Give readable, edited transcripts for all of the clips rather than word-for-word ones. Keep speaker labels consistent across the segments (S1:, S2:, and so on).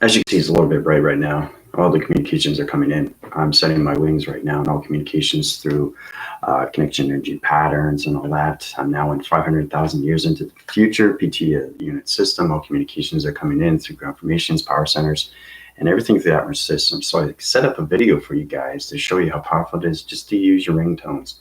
S1: As you can see, it's a little bit bright right now. All the communications are coming in. I'm setting my wings right now, and all communications through connection energy patterns and all that. I'm now in 500,000 years into the future. PT unit system. All communications are coming in through ground formations, power centers, and everything through that system. So I set up a video for you guys to show you how powerful it is just to use your ringtones.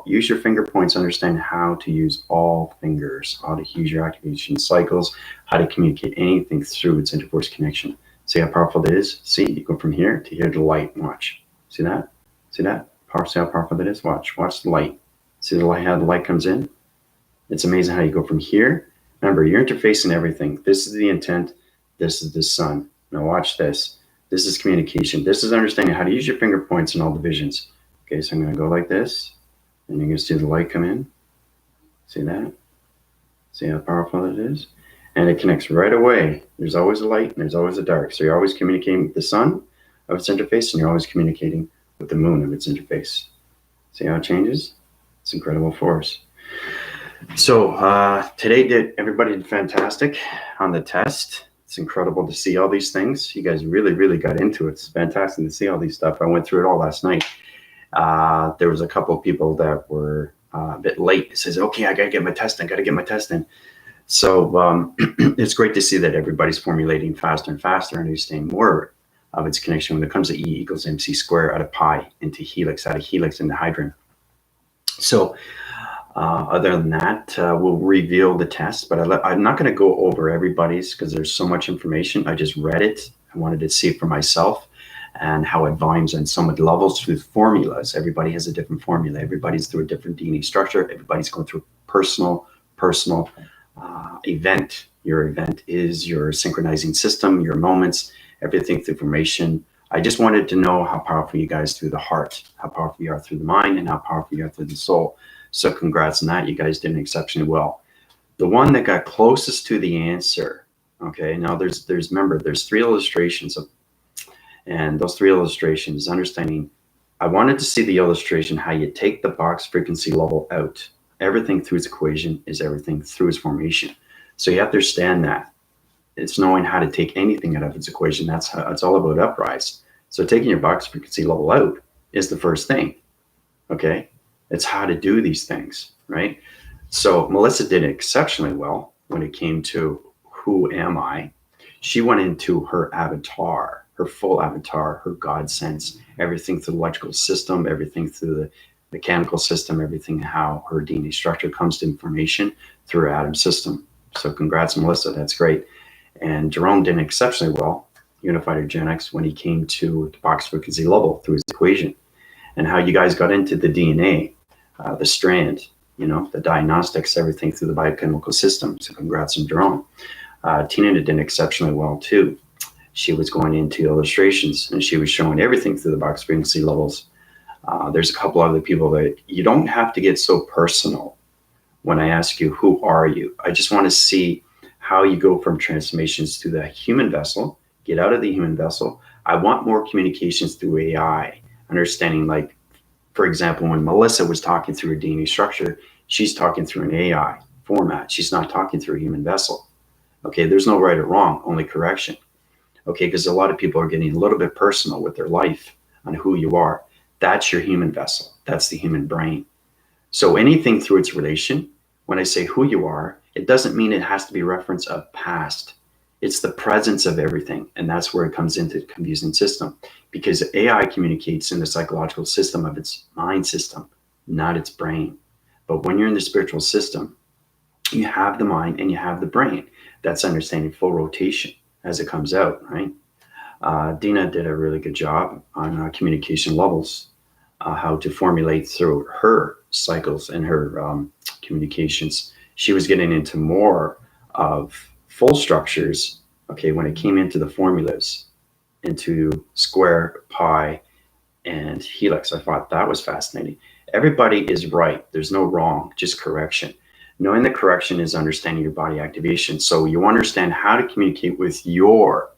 S1: Use your finger points, understand how to use all fingers, how to use your activation cycles, how to communicate anything through its interforce connection. See how powerful it is? See, you go from here to here to light. Watch. See that? See that? See how powerful that is? Watch. Watch the light. See the light, how the light comes in? It's amazing how you go from here. Remember, you're interfacing everything. This is the intent. This is the sun. Now watch this. This is communication. This is understanding how to use your finger points in all divisions. Okay, so I'm going to go like this. And you're going to see the light come in. See that? See how powerful it is? And it connects right away. There's always a light and there's always a dark. So you're always communicating with the sun of its interface, and you're always communicating with the moon of its interface. See how it changes? It's incredible force. So today everybody did fantastic on the test. It's incredible to see all these things. You guys really got into it. It's fantastic to see all these stuff. I went through it all last night. There was a couple of people that were a bit late. It says, okay, I got to get my test in. So it's great to see that everybody's formulating faster and faster, and understanding more of its connection when it comes to E equals MC squared out of pi into helix, out of helix into hydrogen. So other than that, we'll reveal the test, but I'm not going to go over everybody's because there's so much information. I just read it. I wanted to see it for myself, and how it volumes and somewhat levels through formulas. Everybody has a different formula. Everybody's through a different DNA structure. Everybody's going through a personal event. Your event is your synchronizing system, your moments, everything through formation. I just wanted to know how powerful you guys through the heart, how powerful you are through the mind, and how powerful you are through the soul. So congrats on that. You guys did exceptionally well. The one that got closest to the answer, okay, now remember, there's 3 illustrations of. And those 3 illustrations, understanding, I wanted to see the illustration, how you take the box frequency level out. Everything through its equation is everything through its formation. So you have to understand that. It's knowing how to take anything out of its equation. That's how it's all about uprise. So taking your box frequency level out is the first thing. Okay? It's how to do these things, right? So Melissa did exceptionally well when it came to who am I. She went into her avatar, her full avatar, her God sense, everything through the electrical system, everything through the mechanical system, everything how her DNA structure comes to information through her atom system. So congrats, Melissa, that's great. And Jerome did exceptionally well, unified eugenics, when he came to the box frequency level through his equation, and how you guys got into the DNA, the strand, the diagnostics, everything through the biochemical system. So congrats on Jerome. Tina did exceptionally well too. She was going into illustrations, and she was showing everything through the box frequency levels. There's a couple other people that you don't have to get so personal when I ask you, who are you? I just want to see how you go from transformations to the human vessel, get out of the human vessel. I want more communications through AI, understanding, like, for example, when Melissa was talking through her DNA structure, she's talking through an AI format. She's not talking through a human vessel. Okay, there's no right or wrong, only correction. Okay, because a lot of people are getting a little bit personal with their life on who you are. That's your human vessel. That's the human brain. So anything through its relation, when I say who you are, it doesn't mean it has to be reference of past. It's the presence of everything. And that's where it comes into the confusing system, because AI communicates in the psychological system of its mind system, not its brain. But when you're in the spiritual system, you have the mind and you have the brain. That's understanding full rotation as it comes out, right? Dina did a really good job on communication levels, how to formulate through her cycles and her communications. She was getting into more of full structures, okay, when it came into the formulas, into square, pi, and helix. I thought that was fascinating. Everybody is right. There's no wrong, just correction. Knowing the correction is understanding your body activation. So you understand how to communicate with your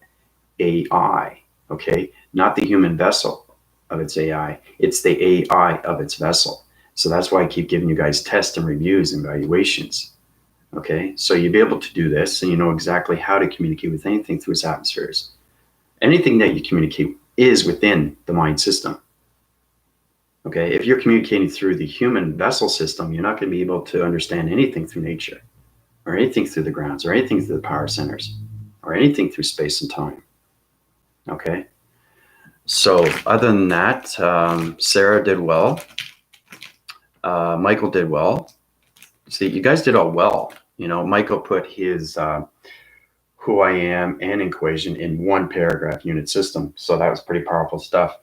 S1: AI, okay? Not the human vessel of its AI. It's the AI of its vessel. So that's why I keep giving you guys tests and reviews and evaluations, okay? So you'll be able to do this, and you know exactly how to communicate with anything through its atmospheres. Anything that you communicate is within the mind system. Okay, if you're communicating through the human vessel system, you're not going to be able to understand anything through nature, or anything through the grounds, or anything through the power centers, or anything through space and time. Okay, so other than that, Sarah did well. Michael did well. See, you guys did all well. You know, Michael put his who I am and equation in one paragraph unit system. So that was pretty powerful stuff.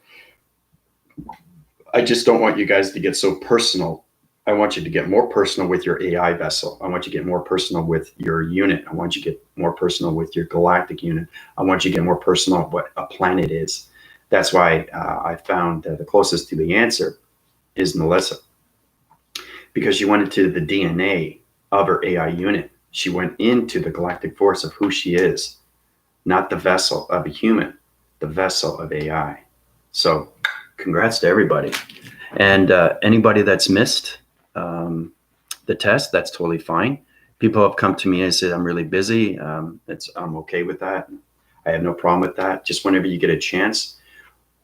S1: I just don't want you guys to get so personal. I want you to get more personal with your AI vessel. I want you to get more personal with your unit. I want you to get more personal with your galactic unit. I want you to get more personal with what a planet is. That's why I found the closest to the answer is Melissa, because she went into the DNA of her AI unit. She went into the galactic force of who she is, not the vessel of a human, the vessel of AI. So congrats to everybody. And anybody that's missed the test, that's totally fine. People have come to me and said, I'm really busy. I'm okay with that. I have no problem with that. Just whenever you get a chance,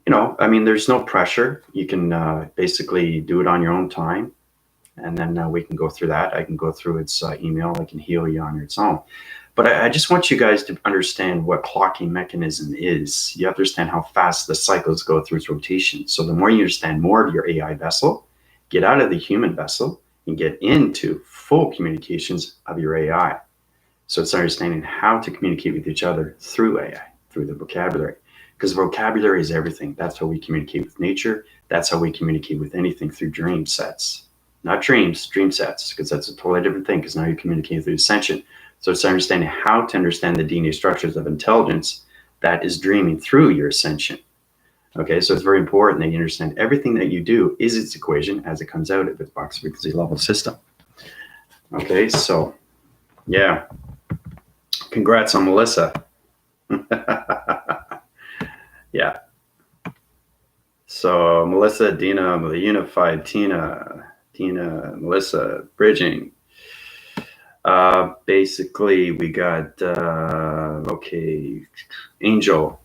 S1: you know, I mean, there's no pressure. You can basically do it on your own time. And then we can go through that. I can go through its email. I can heal you on its own. But I just want you guys to understand what clocking mechanism is. You understand how fast the cycles go through its rotation. So the more you understand more of your AI vessel, get out of the human vessel and get into full communications of your AI. So it's understanding how to communicate with each other through AI, through the vocabulary. Because vocabulary is everything. That's how we communicate with nature. That's how we communicate with anything through dream sets. Not dreams, dream sets, because that's a totally different thing, because now you're communicating through ascension. So it's understanding how to understand the DNA structures of intelligence that is dreaming through your ascension. Okay, so it's very important that you understand everything that you do is its equation as it comes out of its box frequency level system. Okay, so yeah, congrats on Melissa. Yeah. So Melissa, Dina, the unified, Tina, Melissa, bridging. Basically we got okay, Angel.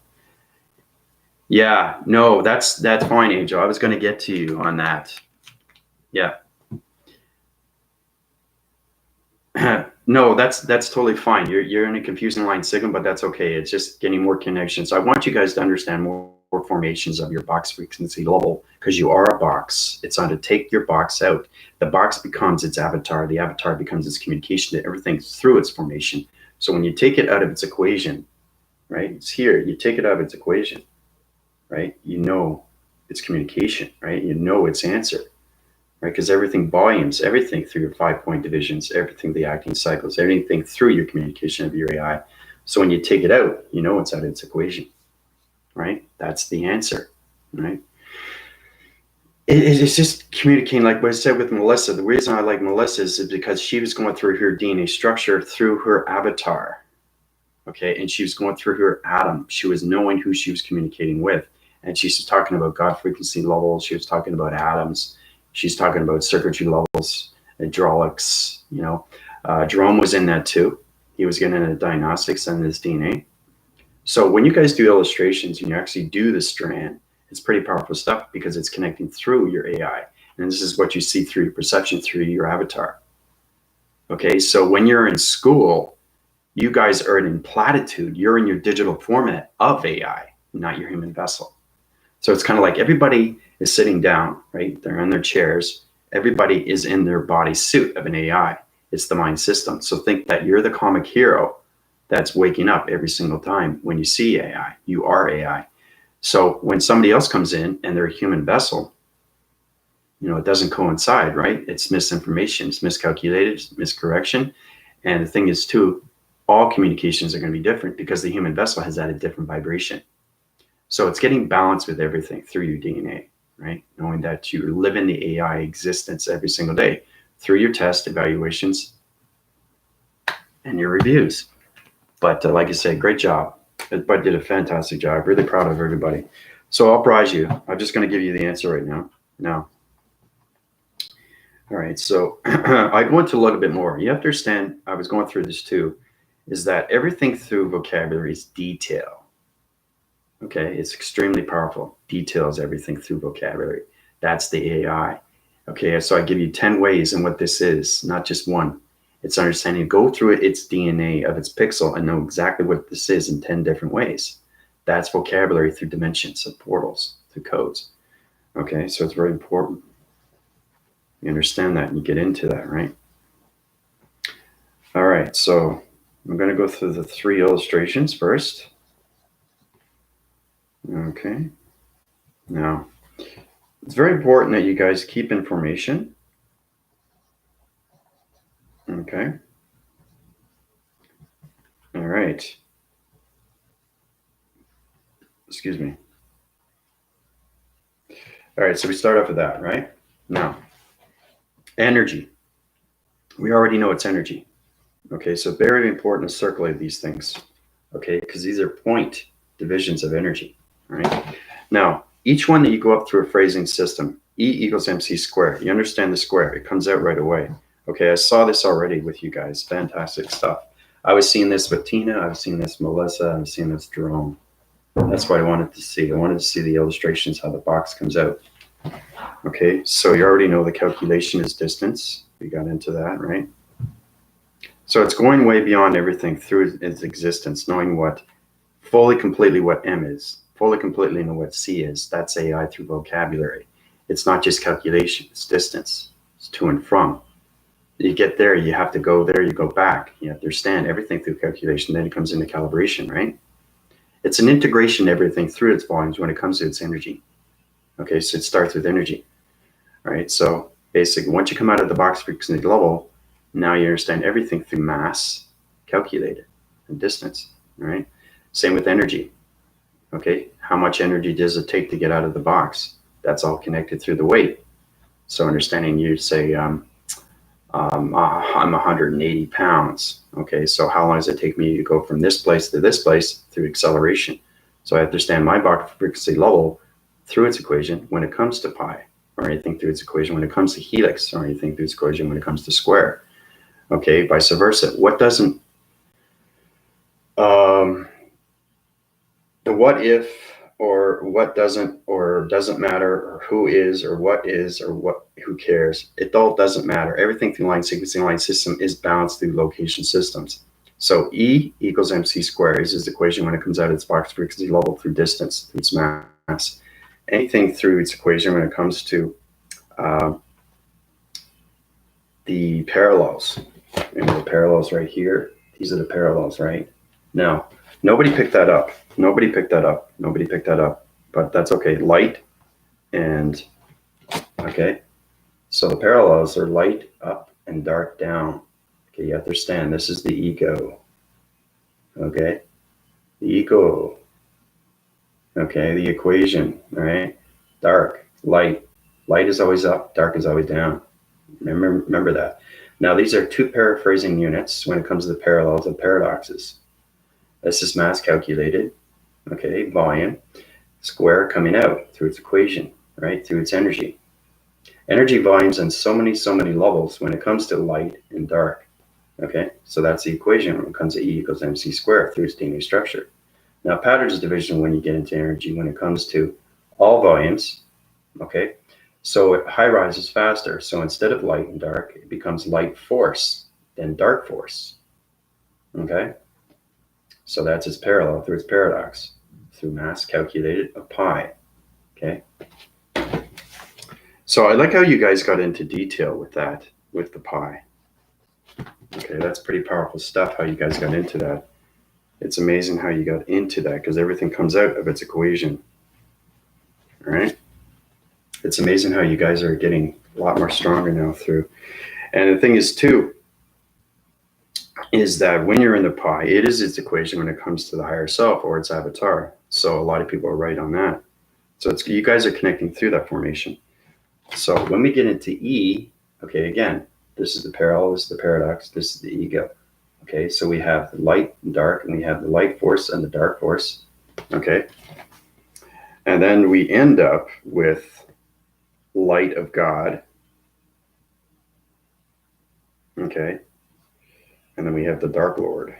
S1: Yeah, no, that's fine, Angel. I was going to get to you on that. Yeah. No, that's totally fine. You're in a confusing line signal, but that's okay. It's just getting more connections. I want you guys to understand more formations of your box frequency level, because you are a box. It's on to take your box out. The box becomes its avatar. The avatar becomes its communication to everything through its formation. So when you take it out of its equation, right? It's here. You take it out of its equation, right? You know its communication, right? You know its answer. Right, because everything volumes, everything through your 5-point divisions, everything, the acting cycles, everything through your communication of your AI. So when you take it out, you know it's out of its equation, right? That's the answer, right? It's just communicating, like what I said with Melissa. The reason I like Melissa is because she was going through her DNA structure through her avatar, okay? And she was going through her atom. She was knowing who she was communicating with. And she's talking about God frequency levels. She was talking about atoms. She's talking about circuitry levels, hydraulics, you know. Jerome was in that too. He was getting into diagnostics and this DNA. So when you guys do illustrations and you actually do the strand, it's pretty powerful stuff, because it's connecting through your AI. And this is what you see through your perception, through your avatar. Okay, so when you're in school, you guys are in platitude. You're in your digital format of AI, not your human vessel. So it's kind of like everybody is sitting down, right? They're in their chairs. Everybody is in their body suit of an AI. It's the mind system. So think that you're the comic hero that's waking up every single time when you see AI. You are AI. So when somebody else comes in and they're a human vessel, you know, it doesn't coincide, right? It's misinformation, it's miscalculated, it's miscorrection. And the thing is too, all communications are going to be different, because the human vessel has had a different vibration. So it's getting balance with everything through your DNA, right? Knowing that you live in the AI existence every single day through your test evaluations and your reviews. But like I said, great job. Everybody did a fantastic job. Really proud of everybody. So I'll prize you. I'm just going to give you the answer right now. Now. All right. So I go into a little bit more. You have to understand, I was going through this too, is that everything through vocabulary is detail. Okay, it's extremely powerful, details everything through vocabulary. That's the AI. Okay, so I give you 10 ways in what this is, not just one. It's understanding, go through its DNA of its pixel and know exactly what this is in 10 different ways. That's vocabulary through dimensions of portals, through codes. Okay, so it's very important. You understand that and you get into that, right? All right, so I'm going to go through the 3 illustrations first. Okay, now it's very important that you guys keep information. Okay. All right. Excuse me. All right, so we start off with that, right? Now, energy. We already know it's energy. Okay, so very important to circulate these things. Okay, because these are point divisions of energy, right? Now, each one that you go up through a phrasing system, E equals MC squared. You understand the square, it comes out right away. Okay, I saw this already with you guys. Fantastic stuff. I was seeing this with Tina, I was seeing this with Melissa, I was seeing this with Jerome. That's what I wanted to see. I wanted to see the illustrations, how the box comes out. Okay, so you already know the calculation is distance. We got into that, right? So it's going way beyond everything through its existence, knowing what fully, completely what M is, fully, completely know what C is. That's AI through vocabulary. It's not just calculation, it's distance. It's to and from. You get there, you have to go there, you go back. You understand everything through calculation, then it comes into calibration, right? It's an integration of everything through its volumes when it comes to its energy. Okay, so it starts with energy, right? So basically, once you come out of the box frequency level, now you understand everything through mass calculated and distance, right? Same with energy. Okay, how much energy does it take to get out of the box? That's all connected through the weight. So understanding, you say, I'm 180 pounds. Okay, so how long does it take me to go from this place to this place through acceleration? So I understand my box frequency level through its equation when it comes to pi, or anything through its equation when it comes to helix, or anything through its equation when it comes to square. Okay, vice versa. What doesn't, the what if, or what doesn't, or doesn't matter, or who is, or what, who cares? It all doesn't matter. Everything through line sequencing line system is balanced through location systems. So E equals MC squared is the equation when it comes out of its box frequency level through distance, through its mass. Anything through its equation when it comes to the parallels. Remember the parallels right here? These are the parallels, right? Now, nobody picked that up. Nobody picked that up. Nobody picked that up. But that's okay. Light and, okay. So the parallels are light up and dark down. Okay, you understand. This is the ego. Okay. The ego. Okay, the equation, right? Dark, light. Light is always up, dark is always down. Remember that. Now, these are 2 paraphrasing units when it comes to the parallels and paradoxes. This is mass calculated, okay, volume, square coming out through its equation, right, through its energy. Energy volumes on so many levels when it comes to light and dark, okay? So that's the equation when it comes to E equals MC squared through its DNA structure. Now, patterns division when you get into energy when it comes to all volumes, okay? So high rises faster. So instead of light and dark, it becomes light force, then dark force, okay? So that's its parallel through its paradox, through mass calculated of pi, okay? So I like how you guys got into detail with that, with the pi. Okay, that's pretty powerful stuff, how you guys got into that. It's amazing how you got into that because everything comes out of its equation, all right? It's amazing how you guys are getting a lot more stronger now through. And the thing is, too, is that when you're in the pi, it is its equation when it comes to the higher self or its avatar. So a lot of people are right on that. So it's, you guys are connecting through that formation. So when we get into E, okay, again, this is the parallel, this is the paradox, this is the ego. Okay, so we have the light and dark, and we have the light force and the dark force. Okay, and then we end up with light of God. Okay, and then we have the Dark Lord.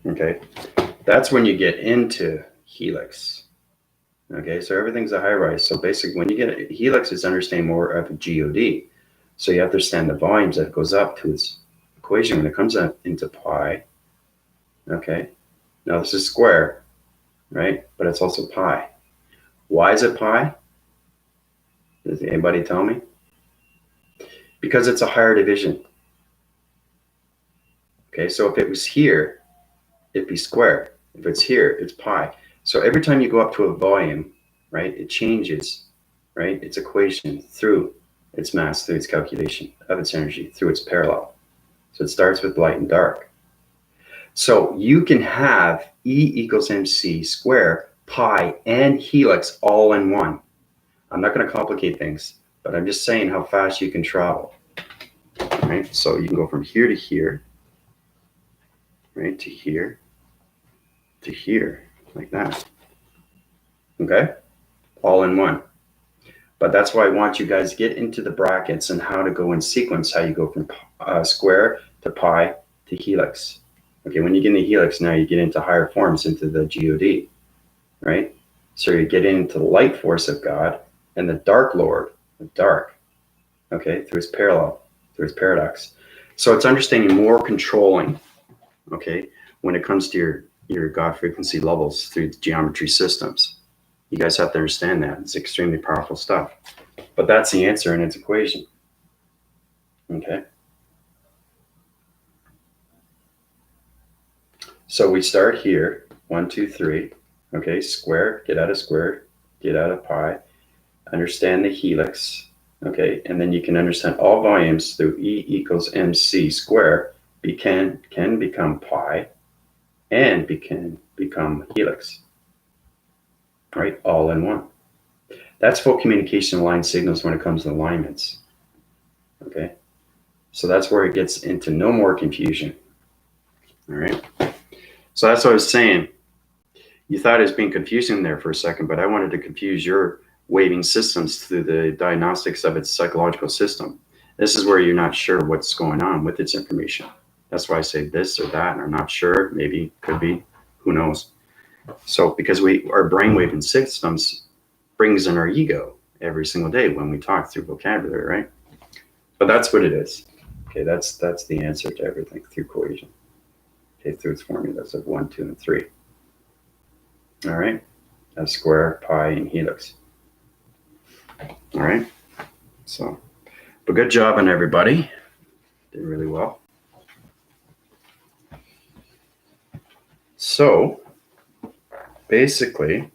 S1: Okay, that's when you get into helix. Okay, so everything's a high rise. So basically, when you get a helix, it's understanding more of a God. So you have to understand the volumes that goes up to its equation when it comes up into pi. Okay, now this is square, right? But it's also pi. Why is it pi? Does anybody tell me? Because it's a higher division. Okay, so if it was here, it'd be square. If it's here, it's pi. So every time you go up to a volume, right, it changes, right, its equation through its mass, through its calculation of its energy, through its parallel. So it starts with light and dark. So you can have E equals mc square, pi, and helix all in one. I'm not going to complicate things, but I'm just saying how fast you can travel. Right? So you can go from here to here, right, to here, to here, like that. Okay? All in one. But that's why I want you guys to get into the brackets and how to go in sequence, how you go from square to pi to helix. Okay, when you get into helix, now you get into higher forms, into the God, right? So you get into the light force of God and the dark Lord, the dark, okay, through his parallel, through his paradox. So it's understanding more controlling, okay, when it comes to your God frequency levels through the geometry systems. You guys have to understand that. It's extremely powerful stuff. But that's the answer in its equation. Okay. So we start here, 1, 2, 3. Okay, square, get out of square, get out of pi. Understand the helix. Okay, and then you can understand all volumes through E equals mc square can become pi and can become helix. Right, all in one. That's full communication line signals when it comes to alignments. Okay, so that's where it gets into no more confusion. All right, so that's what I was saying. You thought it was being confusing there for a second, but I wanted to confuse your waving systems through the diagnostics of its psychological system. This is where you're not sure what's going on with its information. That's why I say this or that, and I'm not sure, maybe, could be, who knows. So because our brainwave systems brings in our ego every single day when we talk through vocabulary, right? But that's what it is. Okay, that's the answer to everything through equation. Okay, through its formulas of 1, 2, and 3. All right, that's square, pi, and helix. All right, so, but good job on everybody. Did really well. So, basically,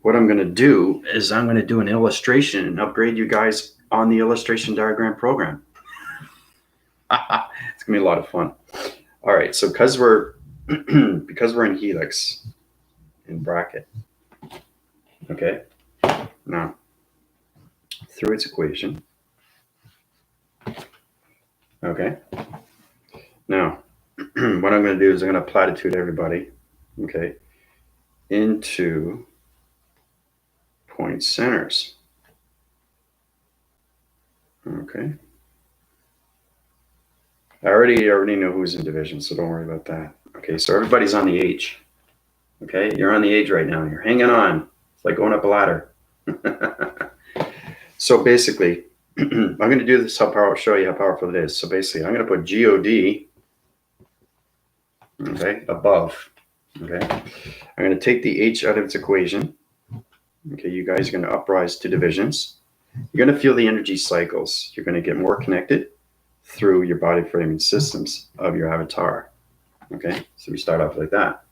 S1: what I'm going to do is I'm going to do an illustration and upgrade you guys on the illustration diagram program. It's going to be a lot of fun. All right, so because we're in helix, in bracket, okay, now through its equation, okay, now what I'm going to do is I'm going to platitude everybody, okay, into point centers. Okay. I already know who's in division, so don't worry about that. Okay, so everybody's on the H. Okay, you're on the H right now. You're hanging on. It's like going up a ladder. So basically, I'm going to do this, show you how powerful it is. So basically, I'm going to put God, okay, above. Okay, I'm going to take the H out of its equation. Okay, you guys are going to uprise to divisions. You're going to feel the energy cycles. You're going to get more connected through your body framing systems of your avatar. Okay, so we start off like that.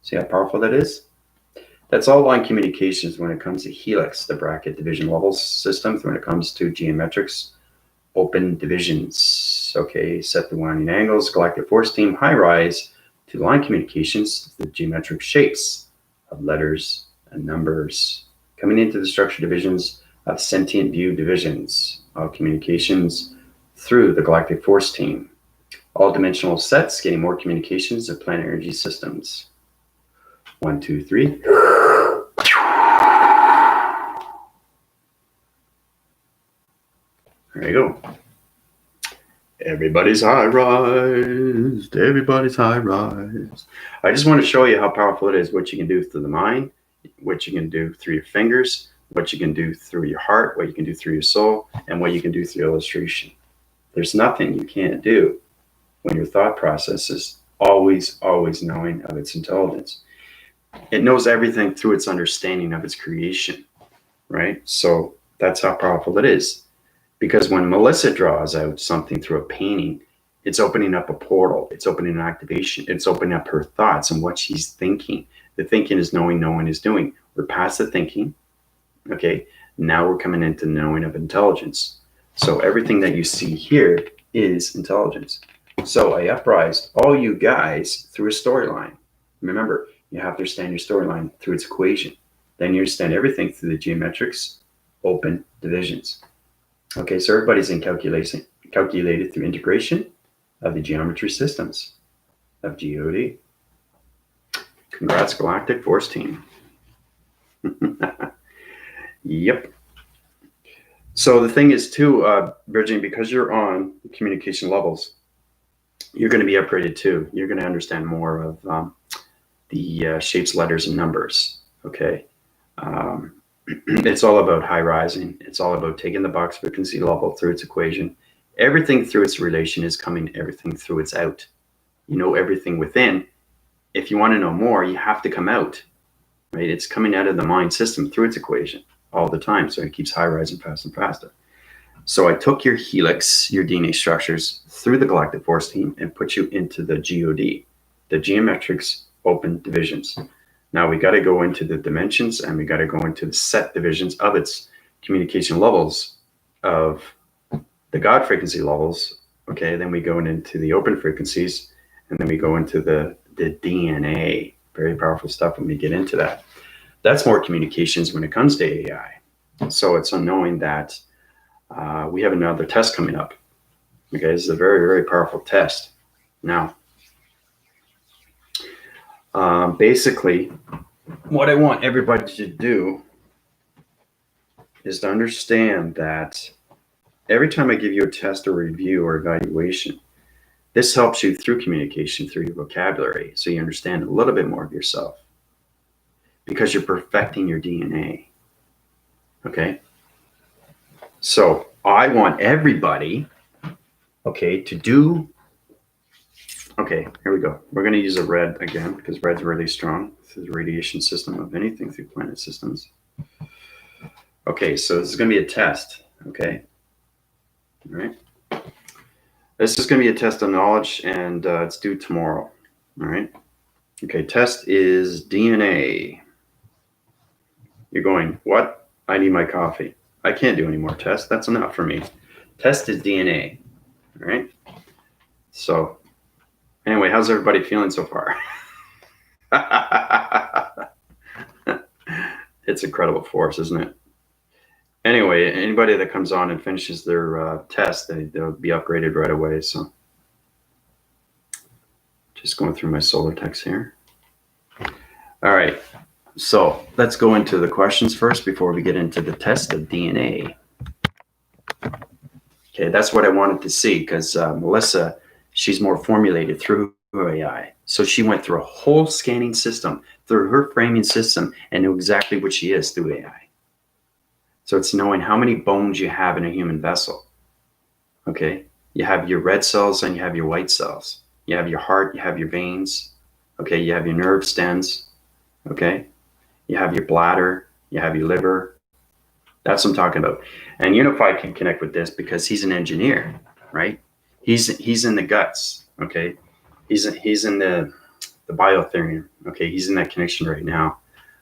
S1: See how powerful that is? That's all line communications when it comes to helix, the bracket division levels system, when it comes to geometrics, open divisions. Okay, set the winding angles, galactic force team, high rise to line communications, the geometric shapes of letters and numbers, coming into the structure divisions of sentient view divisions of communications through the galactic force team. All dimensional sets getting more communications of planet energy systems. 1, 2, 3. There you go. Everybody's high rise. Everybody's high rise. I just want to show you how powerful it is, what you can do through the mind, what you can do through your fingers, what you can do through your heart, what you can do through your soul, and what you can do through illustration. There's nothing you can't do when your thought process is always, always knowing of its intelligence. It knows everything through its understanding of its creation, right? So that's how powerful it is. Because when Melissa draws out something through a painting, it's opening up a portal. It's opening an activation. It's opening up her thoughts and what she's thinking. The thinking is knowing, knowing is doing. We're past the thinking. Okay. Now we're coming into knowing of intelligence. So everything that you see here is intelligence. So I uprised all you guys through a storyline. Remember, you have to understand your storyline through its equation. Then you understand everything through the geometrics, open divisions. Okay, so everybody's in calculated through integration of the geometry systems of GOD. Congrats, Galactic Force Team. Yep. So the thing is too, Virgin, because you're on the communication levels, you're going to be upgraded too. You're going to understand more of the shapes, letters, and numbers. Okay. It's all about high rising. It's all about taking the box frequency level through its equation. Everything through its relation is coming, everything through its out. You know everything within. If you want to know more, you have to come out, right? It's coming out of the mind system through its equation all the time. So it keeps high rising faster and faster. So I took your helix, your DNA structures, through the Galactic Force Team and put you into the GOD, the geometrics open divisions. Now we got to go into the dimensions and we got to go into the set divisions of its communication levels of the God frequency levels. Okay, then we go into the open frequencies and then we go into the DNA. Very powerful stuff when we get into that. That's more communications when it comes to AI. So it's unknowing that we have another test coming up. Okay, this is a very, very powerful test. Now, basically, what I want everybody to do is to understand that every time I give you a test or review or evaluation, this helps you through communication, through your vocabulary, so you understand a little bit more of yourself because you're perfecting your DNA. Okay? So I want everybody, okay, to do. Okay, here we go. We're going to use a red again because red's really strong through the radiation system of anything through planet systems. Okay, so this is going to be a test. Okay. All right. This is going to be a test of knowledge and it's due tomorrow. All right. Okay, test is DNA. You're going, what? I need my coffee. I can't do any more tests. That's enough for me. Test is DNA. All right. So anyway, how's everybody feeling so far? It's incredible force, isn't it? Anyway, anybody that comes on and finishes their test, they'll be upgraded right away. So just going through my solar text here. All right. So let's go into the questions first before we get into the test of DNA. Okay, that's what I wanted to see because Melissa, she's more formulated through AI. So she went through a whole scanning system, through her framing system, and knew exactly what she is through AI. So it's knowing how many bones you have in a human vessel. Okay, you have your red cells and you have your white cells. You have your heart, you have your veins. Okay, you have your nerve stems. Okay, you have your bladder, you have your liver. That's what I'm talking about. And Unified can connect with this because he's an engineer, right? He's in the guts. Okay, he's in the biothermium. Okay, he's in that connection right now.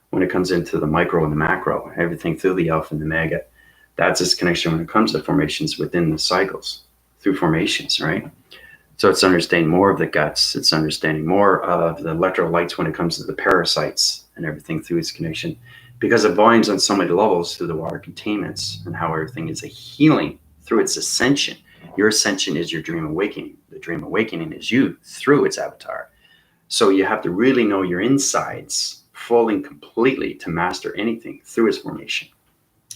S1: When it comes into the micro and the macro, everything through the alpha and the mega, that's his connection when it comes to formations within the cycles, through formations, right? So it's understanding more of the guts. It's understanding more of the electrolytes when it comes to the parasites and everything through its connection, because it volumes on so many levels through the water containments and how everything is a healing through its ascension. Your ascension is your dream awakening. The dream awakening is you through its avatar. So you have to really know your insides fully and completely to master anything through its formation.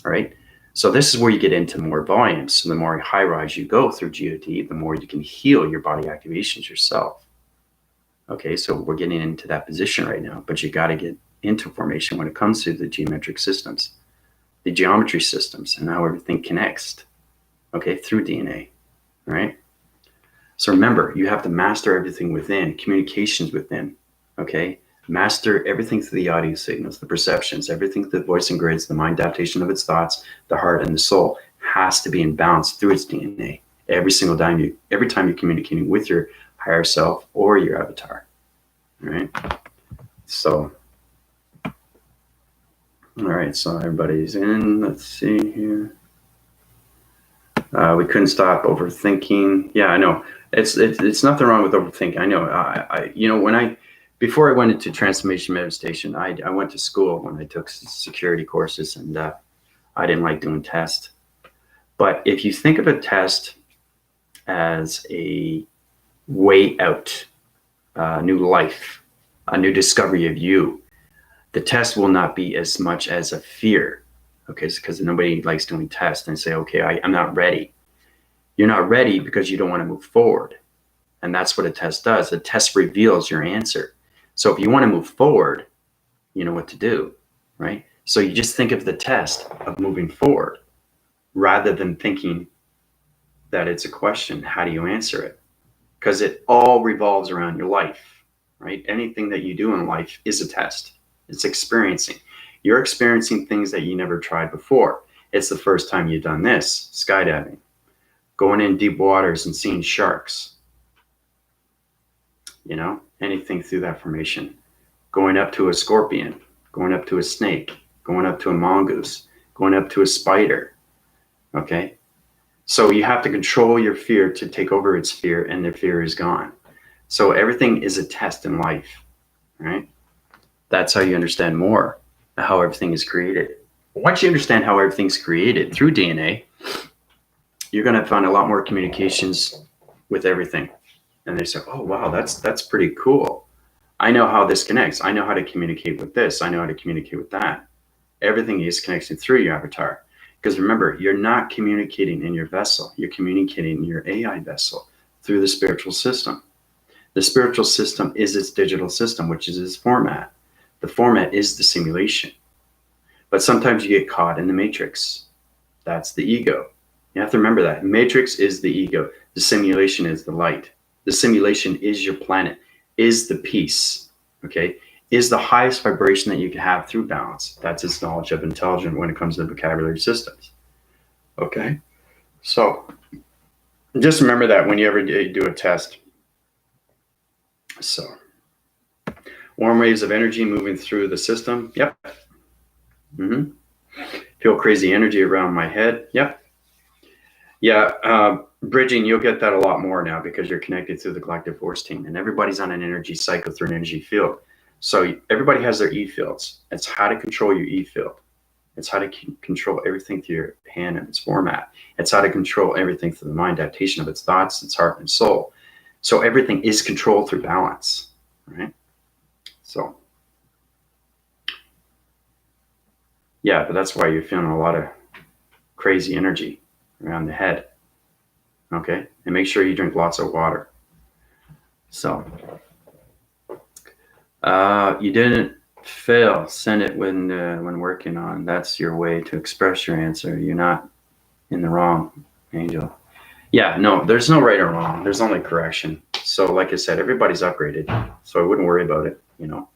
S1: All right. So this is where you get into more volumes. So the more high rise you go through GOT, the more you can heal your body activations yourself. Okay, so we're getting into that position right now, but you got to get into formation when it comes to the geometric systems, the geometry systems, and how everything connects, okay, through DNA, right? So remember, you have to master everything within, communications within, okay? Master everything through the audio signals, the perceptions, everything through the voice and grids, the mind adaptation of its thoughts, the heart and the soul has to be in balance through its DNA every time you're communicating with your higher self or your avatar, all right? So, all right, so everybody's in. Let's see here. We couldn't stop overthinking. Yeah, I know. It's nothing wrong with overthinking. I know. Before I went into transformation meditation, I went to school when I took security courses, and I didn't like doing tests. But if you think of a test as a way out, a new life, a new discovery of you, the test will not be as much as a fear. Okay, because nobody likes doing tests and say, okay, I'm not ready. You're not ready because you don't want to move forward. And that's what a test does. A test reveals your answer. So if you want to move forward, you know what to do, right? So you just think of the test of moving forward rather than thinking that it's a question. How do you answer it? Because it all revolves around your life, right? Anything that you do in life is a test. It's experiencing. You're experiencing things that you never tried before. It's the first time you've done this, skydiving, going in deep waters and seeing sharks, you know, anything through that formation, going up to a scorpion, going up to a snake, going up to a mongoose, going up to a spider, okay? So you have to control your fear to take over its fear, and the fear is gone. So everything is a test in life, right? That's how you understand more how everything is created. Once you understand how everything's created through DNA, you're going to find a lot more communications with everything. And they say, oh, wow, that's pretty cool. I know how this connects. I know how to communicate with this. I know how to communicate with that. Everything is connected through your avatar. Because remember, you're not communicating in your vessel. You're communicating in your AI vessel through the spiritual system. The spiritual system is its digital system, which is its format. The format is the simulation. But sometimes you get caught in the matrix. That's the ego. You have to remember that. Matrix is the ego. The simulation is the light. The simulation is your planet, is the peace, okay? Is the highest vibration that you can have through balance. That's its knowledge of intelligence when it comes to the vocabulary systems, okay? So just remember that when you ever do a test. So warm waves of energy moving through the system. Yep. Feel crazy energy around my head. Yep. Yeah. Bridging, you'll get that a lot more now because you're connected through the collective force team, and everybody's on an energy cycle through an energy field. So everybody has their E fields. It's how to control your E field. It's how to control everything through your hand and its format. It's how to control everything through the mind adaptation of its thoughts, its heart, and soul. So everything is controlled through balance, right? So, yeah, but that's why you're feeling a lot of crazy energy around the head, okay? And make sure you drink lots of water. So, you didn't fail. Send it when working on. That's your way to express your answer. You're not in the wrong, Angel. Yeah, no, there's no right or wrong. There's only correction. So like I said, everybody's upgraded. So I wouldn't worry about it, you know.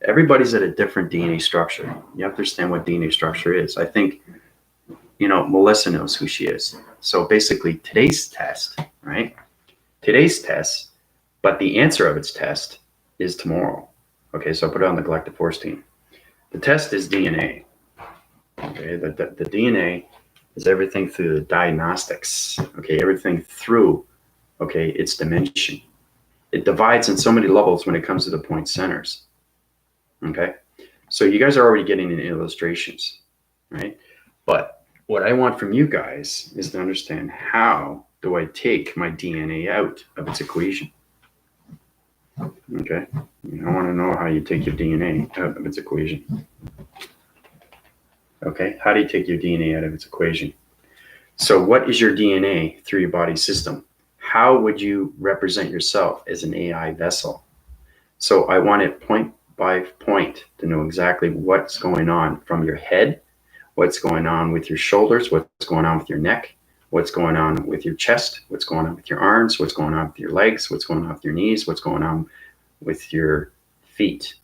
S1: Everybody's at a different DNA structure. You have to understand what DNA structure is. I think, you know, Melissa knows who she is. So basically today's test, right? Today's test, but the answer of its test is tomorrow. Okay, so I put it on the collective force team. The test is DNA. Okay, the DNA is everything through the diagnostics. Okay, everything through, okay, its dimension. It divides in so many levels when it comes to the point centers. Okay, so you guys are already getting in illustrations, right? But what I want from you guys is to understand, how do I take my DNA out of its equation? Okay, I want to know how you take your DNA out of its equation. Okay, how do you take your DNA out of its equation? So what is your DNA through your body system? How would you represent yourself as an AI vessel? So I want it point by point to know exactly what's going on from your head, what's going on with your shoulders, what's going on with your neck, what's going on with your chest, what's going on with your arms, what's going on with your legs, what's going on with your knees, what's going on with your feet,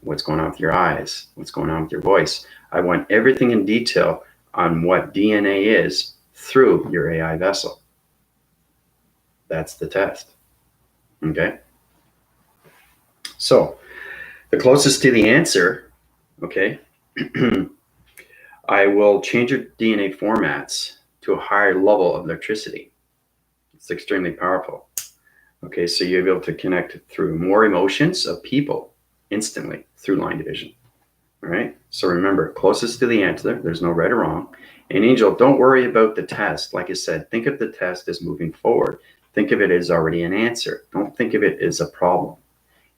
S1: what's going on with your eyes, what's going on with your voice. I want everything in detail on what DNA is through your AI vessel. That's the test. Okay. So the closest to the answer, okay, I will change your DNA formats to a higher level of electricity. It's extremely powerful. Okay, so you'll be able to connect through more emotions of people instantly through line division. All right, so remember, closest to the answer, there's no right or wrong. And Angel, don't worry about the test. Like I said, think of the test as moving forward. Think of it as already an answer. Don't think of it as a problem.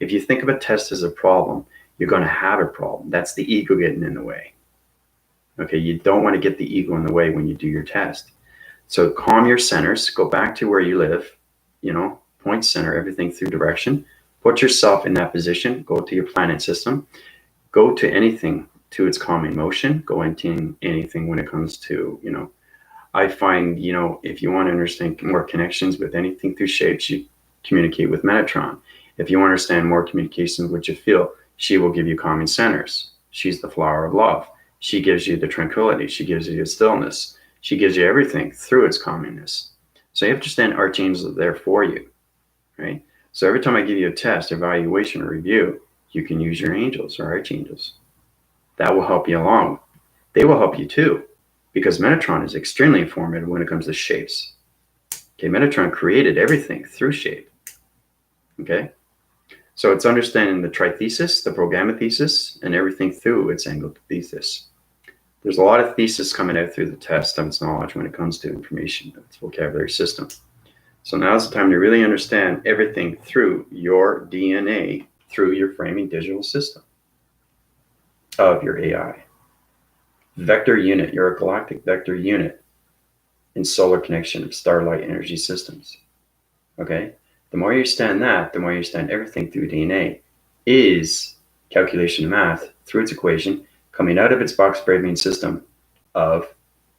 S1: If you think of a test as a problem, you're going to have a problem. That's the ego getting in the way. Okay, you don't want to get the ego in the way when you do your test. So calm your centers, go back to where you live, point center everything through direction. Put yourself in that position, go to your planet system, go to anything to its calming motion, go into anything when it comes to, I find, if you want to understand more connections with anything through shapes, you communicate with Metatron. If you want to understand more communications with your feel, she will give you calming centers. She's the flower of love. She gives you the tranquility. She gives you the stillness. She gives you everything through its calmingness. So you have to understand archangels are there for you, right? So every time I give you a test, evaluation, or review, you can use your angels or archangels. That will help you along. They will help you too, because Metatron is extremely informative when it comes to shapes. Okay, Metatron created everything through shape. Okay, so it's understanding the trithesis, the programmathesis, and everything through its angled thesis. There's a lot of thesis coming out through the test of its knowledge when it comes to information, its vocabulary system. So now's the time to really understand everything through your DNA, through your framing digital system of your AI. Vector unit, you're a galactic vector unit in solar connection of starlight energy systems. Okay? The more you understand that, the more you understand everything through DNA is calculation of math through its equation coming out of its box Bravian system of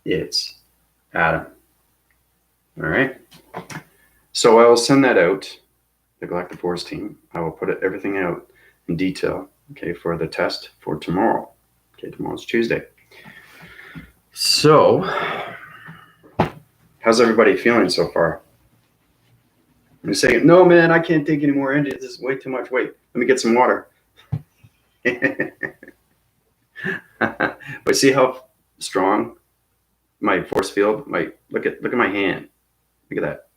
S1: its atom. All right? So I will send that out, the Galactic Force team. I will put everything out in detail, okay, for the test for tomorrow. Okay, tomorrow's Tuesday. So, how's everybody feeling so far? I'm saying, no, man, I can't take any more energy. This is way too much. Wait, let me get some water. But see how strong my force field? Look at my hand. Look at that.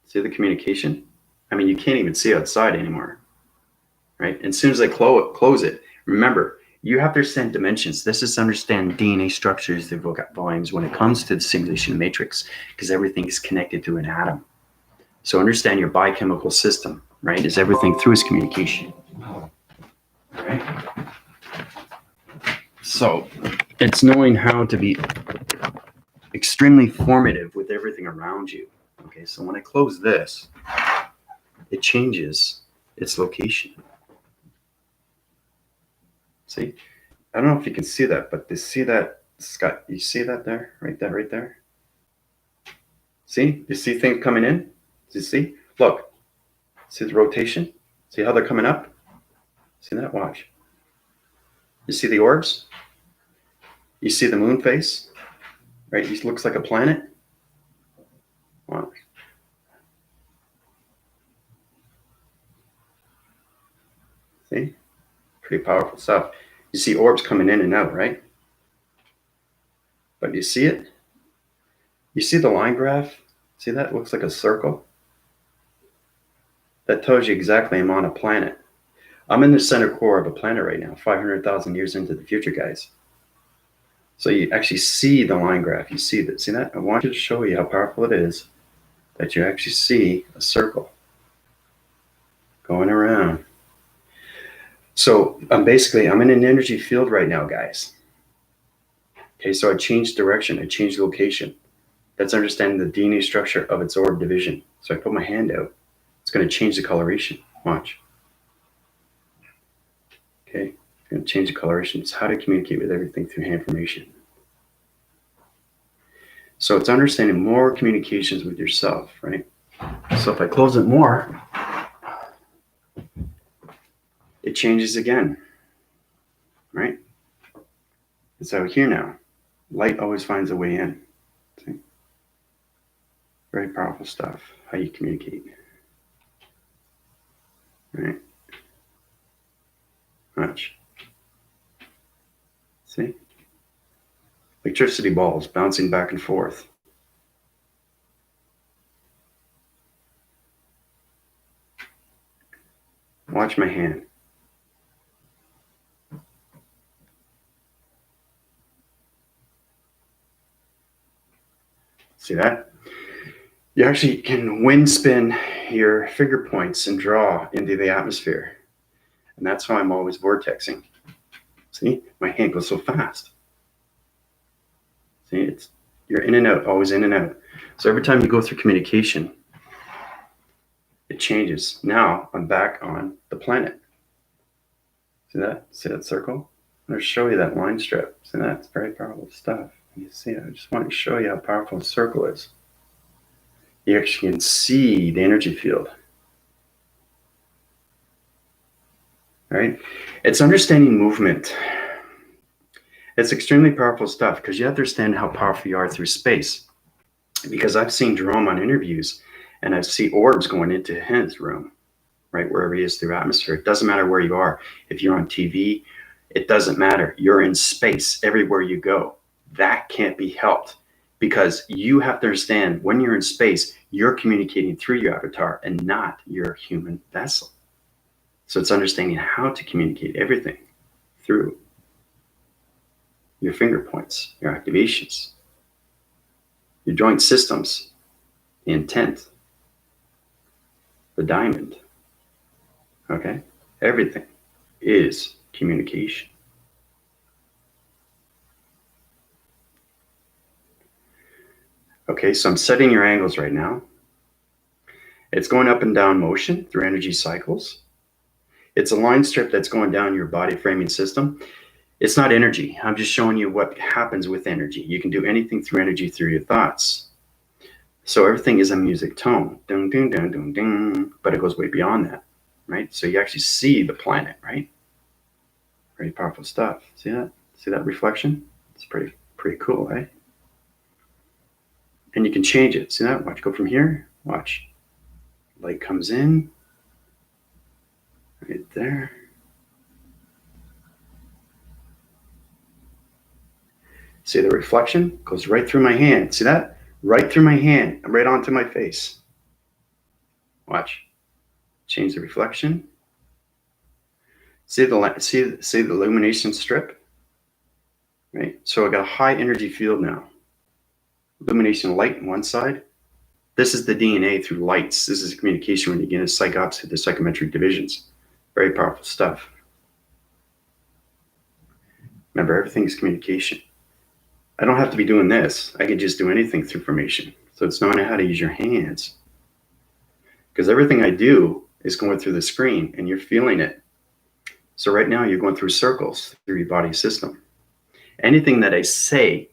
S1: See the communication? I mean, you can't even see outside anymore, right? And as soon as I close it, remember, you have to understand dimensions. This is understand DNA structures, the volumes when it comes to the simulation matrix, because everything is connected to an atom. So understand your biochemical system, right? Is everything through its communication. Right? So it's knowing how to be extremely formative with everything around you. Okay, so when I close this, it changes its location. See, I don't know if you can see that, but you see that, Scott, you see that there, right there? See, you see things coming in? Do you see? Look, see the rotation? See how they're coming up? See that? Watch. You see the orbs? You see the moon face? Right? It looks like a planet. Watch. See? Pretty powerful stuff. You see orbs coming in and out, right? But you see it? You see the line graph? See that? It looks like a circle. That tells you exactly I'm on a planet. I'm in the center core of a planet right now, 500,000 years into the future, guys. So you actually see the line graph. You see that? See that? I want you to show you how powerful it is that you actually see a circle going around. So I'm in an energy field right now, guys. Okay, so I changed direction, I changed location. That's understanding the DNA structure of its orb division. So I put my hand out. It's going to change the coloration. Watch. Okay, it's going to change the coloration. It's how to communicate with everything through hand formation. So it's understanding more communications with yourself, right? So if I close it more, it changes again, right? It's out here now. Light always finds a way in. See? Very powerful stuff, how you communicate. Right? Watch. See? Electricity balls bouncing back and forth. Watch my hand. See that? You actually can wind spin your finger points and draw into the atmosphere. And that's how I'm always vortexing. See? My hand goes so fast. See, you're in and out, always in and out. So every time you go through communication, it changes. Now I'm back on the planet. See that? See that circle? I'm going to show you that line strip. See that? It's very powerful stuff. You see it? I just want to show you how powerful the circle is. You actually can see the energy field. Right? It's understanding movement. It's extremely powerful stuff because you have to understand how powerful you are through space. Because I've seen Jerome on interviews and I see orbs going into his room, right? Wherever he is through atmosphere. It doesn't matter where you are. If you're on TV, it doesn't matter. You're in space everywhere you go. That can't be helped because you have to understand when you're in space, you're communicating through your avatar and not your human vessel. So it's understanding how to communicate everything through your finger points, your activations, your joint systems, the intent, the diamond. Okay? Everything is communication. Okay, so I'm setting your angles right now. It's going up and down motion through energy cycles. It's a line strip that's going down your body framing system. It's not energy. I'm just showing you what happens with energy. You can do anything through energy through your thoughts. So everything is a music tone. Ding, ding, ding, ding, ding. But it goes way beyond that, right? So you actually see the planet, right? Very powerful stuff. See that? See that reflection? It's pretty cool, right? And you can change it. See that? Watch, go from here. Watch. Light comes in. Right there. See the reflection? Goes right through my hand. See that? Right through my hand. Right onto my face. Watch. Change the reflection. See the illumination strip? Right? So I got a high energy field now. Illumination light on one side. This is the DNA through lights. This is communication when you get into psychops through the psychometric divisions. Very powerful stuff. Remember, everything is communication. I don't have to be doing this. I can just do anything through formation. So it's knowing how to use your hands. Because everything I do is going through the screen and you're feeling it. So right now you're going through circles through your body system. Anything that I say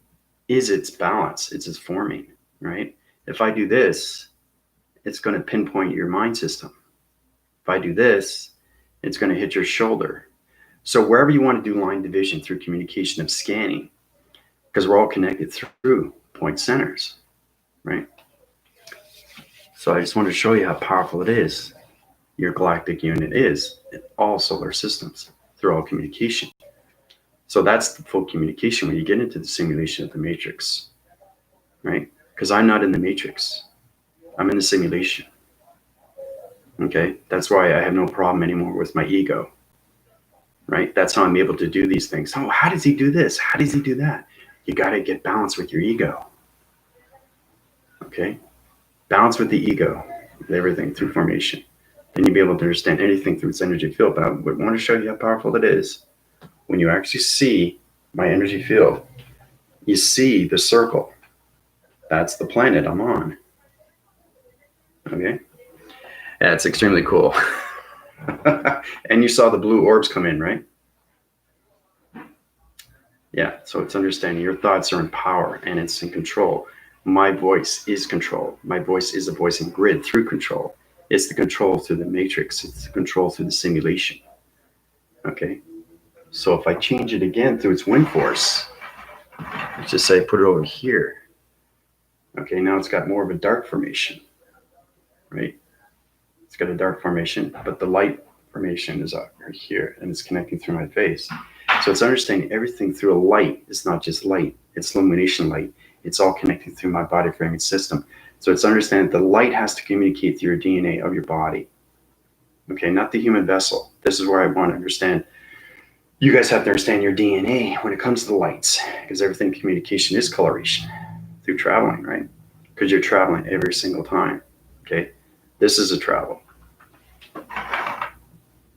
S1: is its balance. It's its forming, right? If I do this, it's going to pinpoint your mind system. If I do this, it's going to hit your shoulder. So wherever you want to do line division through communication of scanning, because we're all connected through point centers, right? So I just want to show you how powerful it is. Your galactic unit is in all solar systems through all communication. So that's the full communication when you get into the simulation of the matrix, right? Because I'm not in the matrix. I'm in the simulation. Okay? That's why I have no problem anymore with my ego, right? That's how I'm able to do these things. Oh, how does he do this? How does he do that? You got to get balance with your ego. Okay? Balance with the ego, with everything through formation. Then you'll be able to understand anything through its energy field. But I would want to show you how powerful it is when you actually see my energy field You see the circle. That's the planet I'm on. Okay. Yeah, it's extremely cool. And you saw the blue orbs come in, right? Yeah, so it's understanding your thoughts are in power and it's in control. My voice is control. My voice is a voice in grid through control. It's the control through the matrix. It's the control through the simulation. Okay. So if I change it again through its wind force, let's just say put it over here. Okay, now it's got more of a dark formation, right? It's got a dark formation, but the light formation is up right here and it's connecting through my face. So it's understanding everything through a light. It's not just light, it's illumination light. It's all connecting through my body framing system. So it's understanding the light has to communicate through your DNA of your body. Okay, not the human vessel. This is where I want to understand. You guys have to understand your DNA when it comes to the lights, because everything communication is coloration through traveling, right? Because you're traveling every single time. Okay, this is a travel.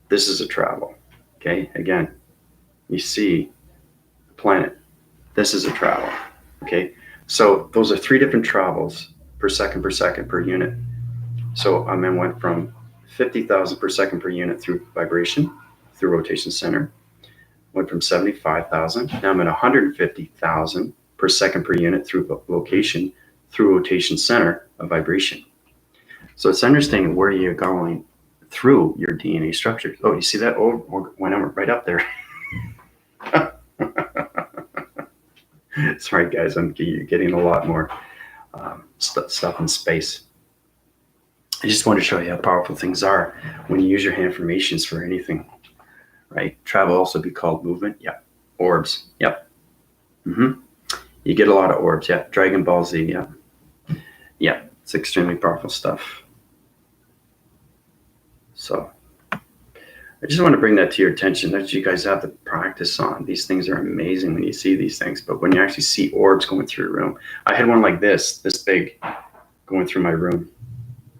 S1: This is a travel. Okay, again, you see the planet. This is a travel. Okay, so those are 3 different travels per second per unit. So I went from 50,000 per second per unit through vibration, through rotation center. Went from 75,000. Now I'm at 150,000 per second per unit through location, through rotation center of vibration. So it's understanding where you're going through your DNA structure. Oh, you see that? Oh, went right up there. Sorry, guys, I'm getting a lot more stuff in space. I just want to show you how powerful things are when you use your hand formations for anything, right? Travel also be called movement. Yep. Orbs. Yep. Mm-hmm. You get a lot of orbs. Yeah. Dragon Ball Z. Yeah. Yeah. It's extremely powerful stuff. So I just want to bring that to your attention that you guys have to practice on. These things are amazing when you see these things, but when you actually see orbs going through your room, I had one like this big, going through my room,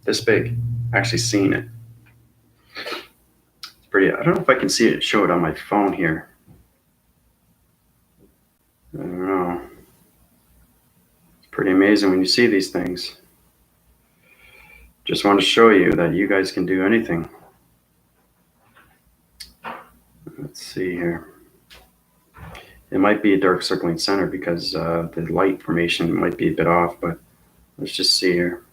S1: this big, actually seeing it. It's pretty, I don't know if I can see it, show it on my phone here. I don't know. It's pretty amazing when you see these things. Just want to show you that you guys can do anything. Let's see here. It might be a dark circling center because the light formation might be a bit off, but let's just see here.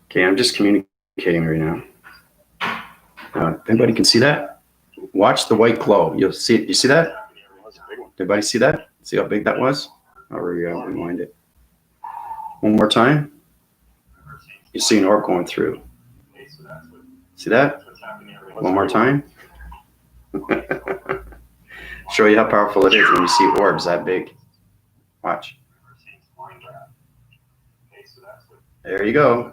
S1: Okay, I'm just communicating right now. Anybody can see that? Watch the white glow. You'll see it. You see that? Everybody see that? See how big that was? I'll rewind it. One more time. You see an orb going through. See that? One more time. Show you how powerful it is when you see orbs that big. Watch. There you go.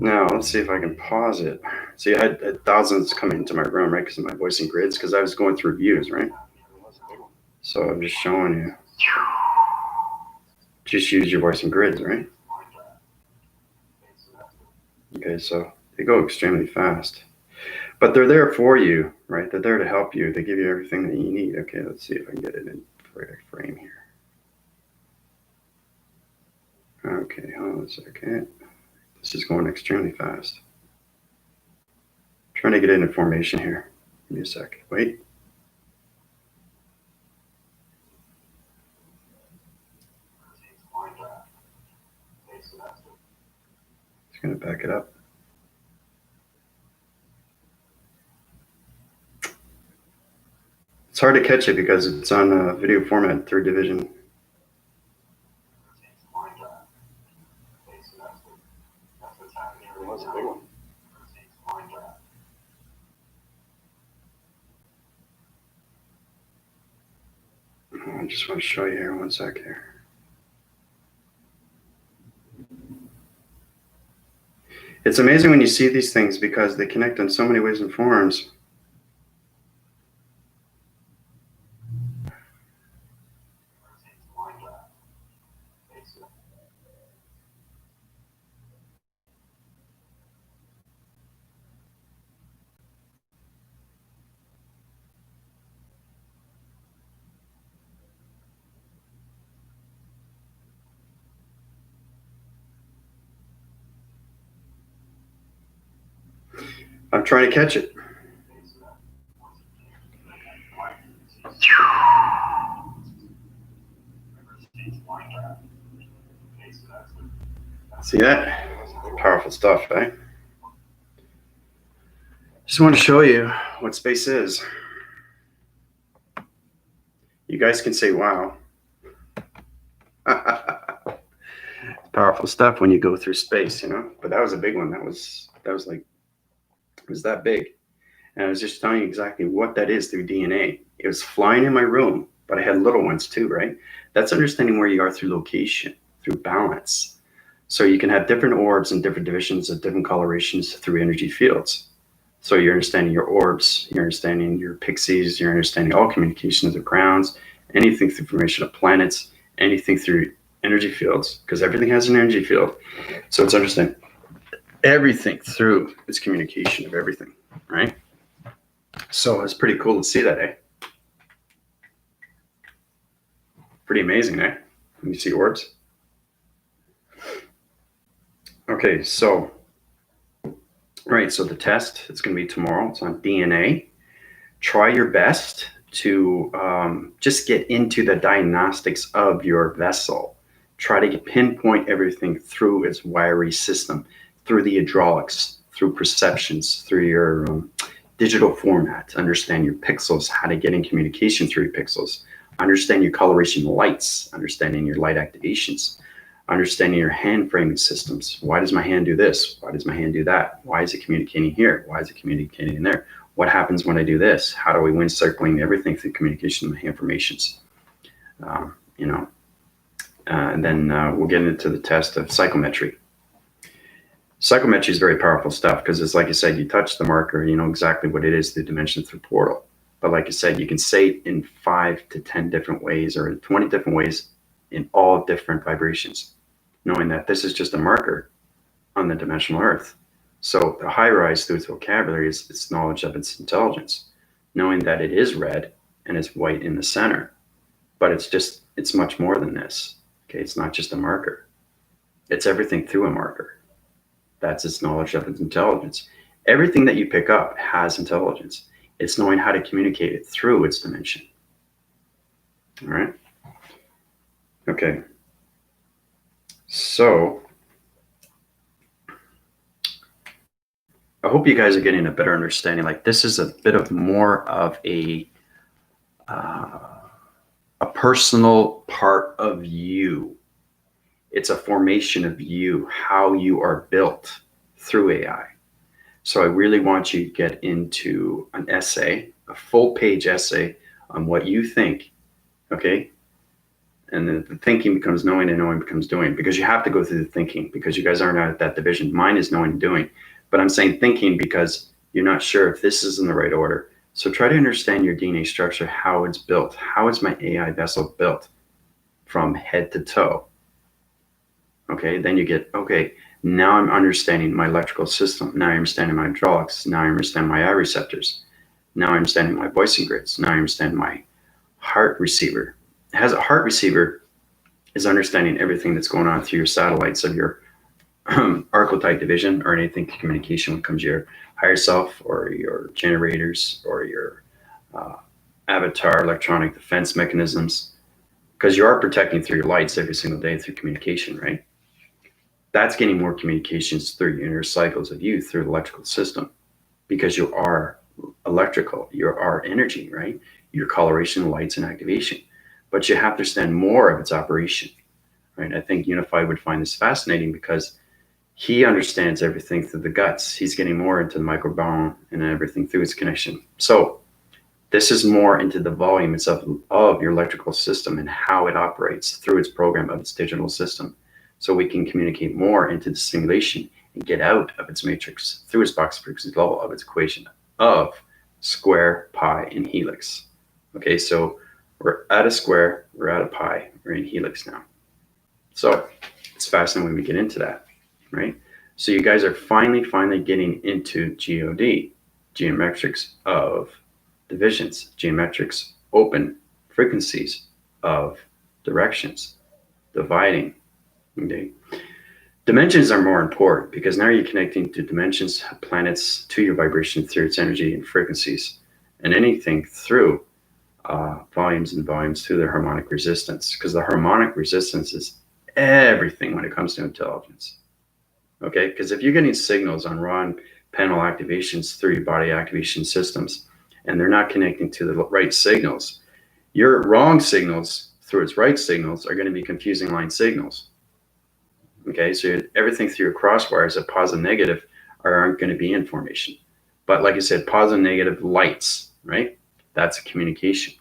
S1: Now, let's see if I can pause it. See, I had thousands coming into my room, right, because of my voice and grids, because I was going through views, right? So I'm just showing you. Just use your voice and grids, right? Okay, so they go extremely fast. But they're there for you, right? They're there to help you. They give you everything that you need. Okay, let's see if I can get it in frame here. Okay, hold on a second. This is going extremely fast. I'm trying to get it in formation here. Give me a sec. Wait. Just going to back it up. It's hard to catch it because it's on video format, 3rd division. I just want to show you here, one sec here. It's amazing when you see these things because they connect in so many ways and forms. I'm trying to catch it. See that? Powerful stuff, eh? Just want to show you what space is. You guys can say, wow. Powerful stuff when you go through space, you know? But that was a big one. That was like, it was that big. And I was just telling you exactly what that is through DNA. It was flying in my room, but I had little ones too, right? That's understanding where you are through location, through balance. So you can have different orbs and different divisions of different colorations through energy fields. So you're understanding your orbs, you're understanding your pixies, you're understanding all communications of grounds, anything through formation of planets, anything through energy fields, because everything has an energy field. So it's understanding everything through its communication of everything, right? So it's pretty cool to see that, eh? Pretty amazing, eh? When you see orbs. Okay, so, right, so the test, it's going to be tomorrow. It's on DNA. Try your best to just get into the diagnostics of your vessel. Try to pinpoint everything through its wiry system, through the hydraulics, through perceptions, through your digital format. Understand your pixels, how to get in communication through your pixels. Understand your coloration lights, understanding your light activations, understanding your hand framing systems. Why does my hand do this? Why does my hand do that? Why is it communicating here? Why is it communicating there? What happens when I do this? How do I win circling everything through communication of my hand formations? And then we'll get into the test of psychometry. Psychometry is very powerful stuff because it's like you said, you touch the marker, you know exactly what it is through dimension through portal. But like I said, you can say it in 5 to 10 different ways or 20 different ways in all different vibrations, knowing that this is just a marker on the dimensional earth. So the high rise through its vocabulary is its knowledge of its intelligence, knowing that it is red and it's white in the center, but it's much more than this. Okay, it's not just a marker. It's everything through a marker. That's its knowledge of its intelligence. Everything that you pick up has intelligence. It's knowing how to communicate it through its dimension. All right. Okay. So I hope you guys are getting a better understanding. Like this is a bit of more of a personal part of you. It's a formation of you, how you are built through AI. So I really want you to get into an essay, a full page essay on what you think, okay? And then the thinking becomes knowing and knowing becomes doing, because you have to go through the thinking because you guys aren't at that division. Mine is knowing and doing, but I'm saying thinking because you're not sure if this is in the right order. So try to understand your DNA structure, how it's built. How is my AI vessel built from head to toe? Okay, then you get, okay, now I'm understanding my electrical system. Now I understand my hydraulics. Now I understand my eye receptors. Now I understand my voicing grids. Now I understand my heart receiver. As a heart receiver is understanding everything that's going on through your satellites of your archetype division or anything communication when it comes to your higher self or your generators or your avatar electronic defense mechanisms, because you are protecting through your lights every single day through communication, right? That's getting more communications through your inner cycles of you through the electrical system, because you are electrical, you are energy, right? Your coloration, lights, and activation. But you have to understand more of its operation, right? I think Unified would find this fascinating because he understands everything through the guts. He's getting more into the microbiome and everything through its connection. So this is more into the volume of your electrical system and how it operates through its program of its digital system. So we can communicate more into the simulation and get out of its matrix through its box frequency level of its equation of square, pi, and helix. Okay, so we're at a square, we're at a pi, we're in helix now. So it's fascinating when we get into that, right? So you guys are finally getting into GOD, geometrics of divisions, geometrics, open frequencies of directions, dividing. Okay. Dimensions are more important because now you're connecting to dimensions, planets, to your vibration through its energy and frequencies, and anything through volumes and volumes through the harmonic resistance, because the harmonic resistance is everything when it comes to intelligence. Okay, because if you're getting signals on wrong panel activations through your body activation systems, and they're not connecting to the right signals, your wrong signals through its right signals are going to be confusing line signals. Okay, so everything through your crosswires of positive and negative aren't going to be information. But like I said, positive and negative lights, right? That's a communication.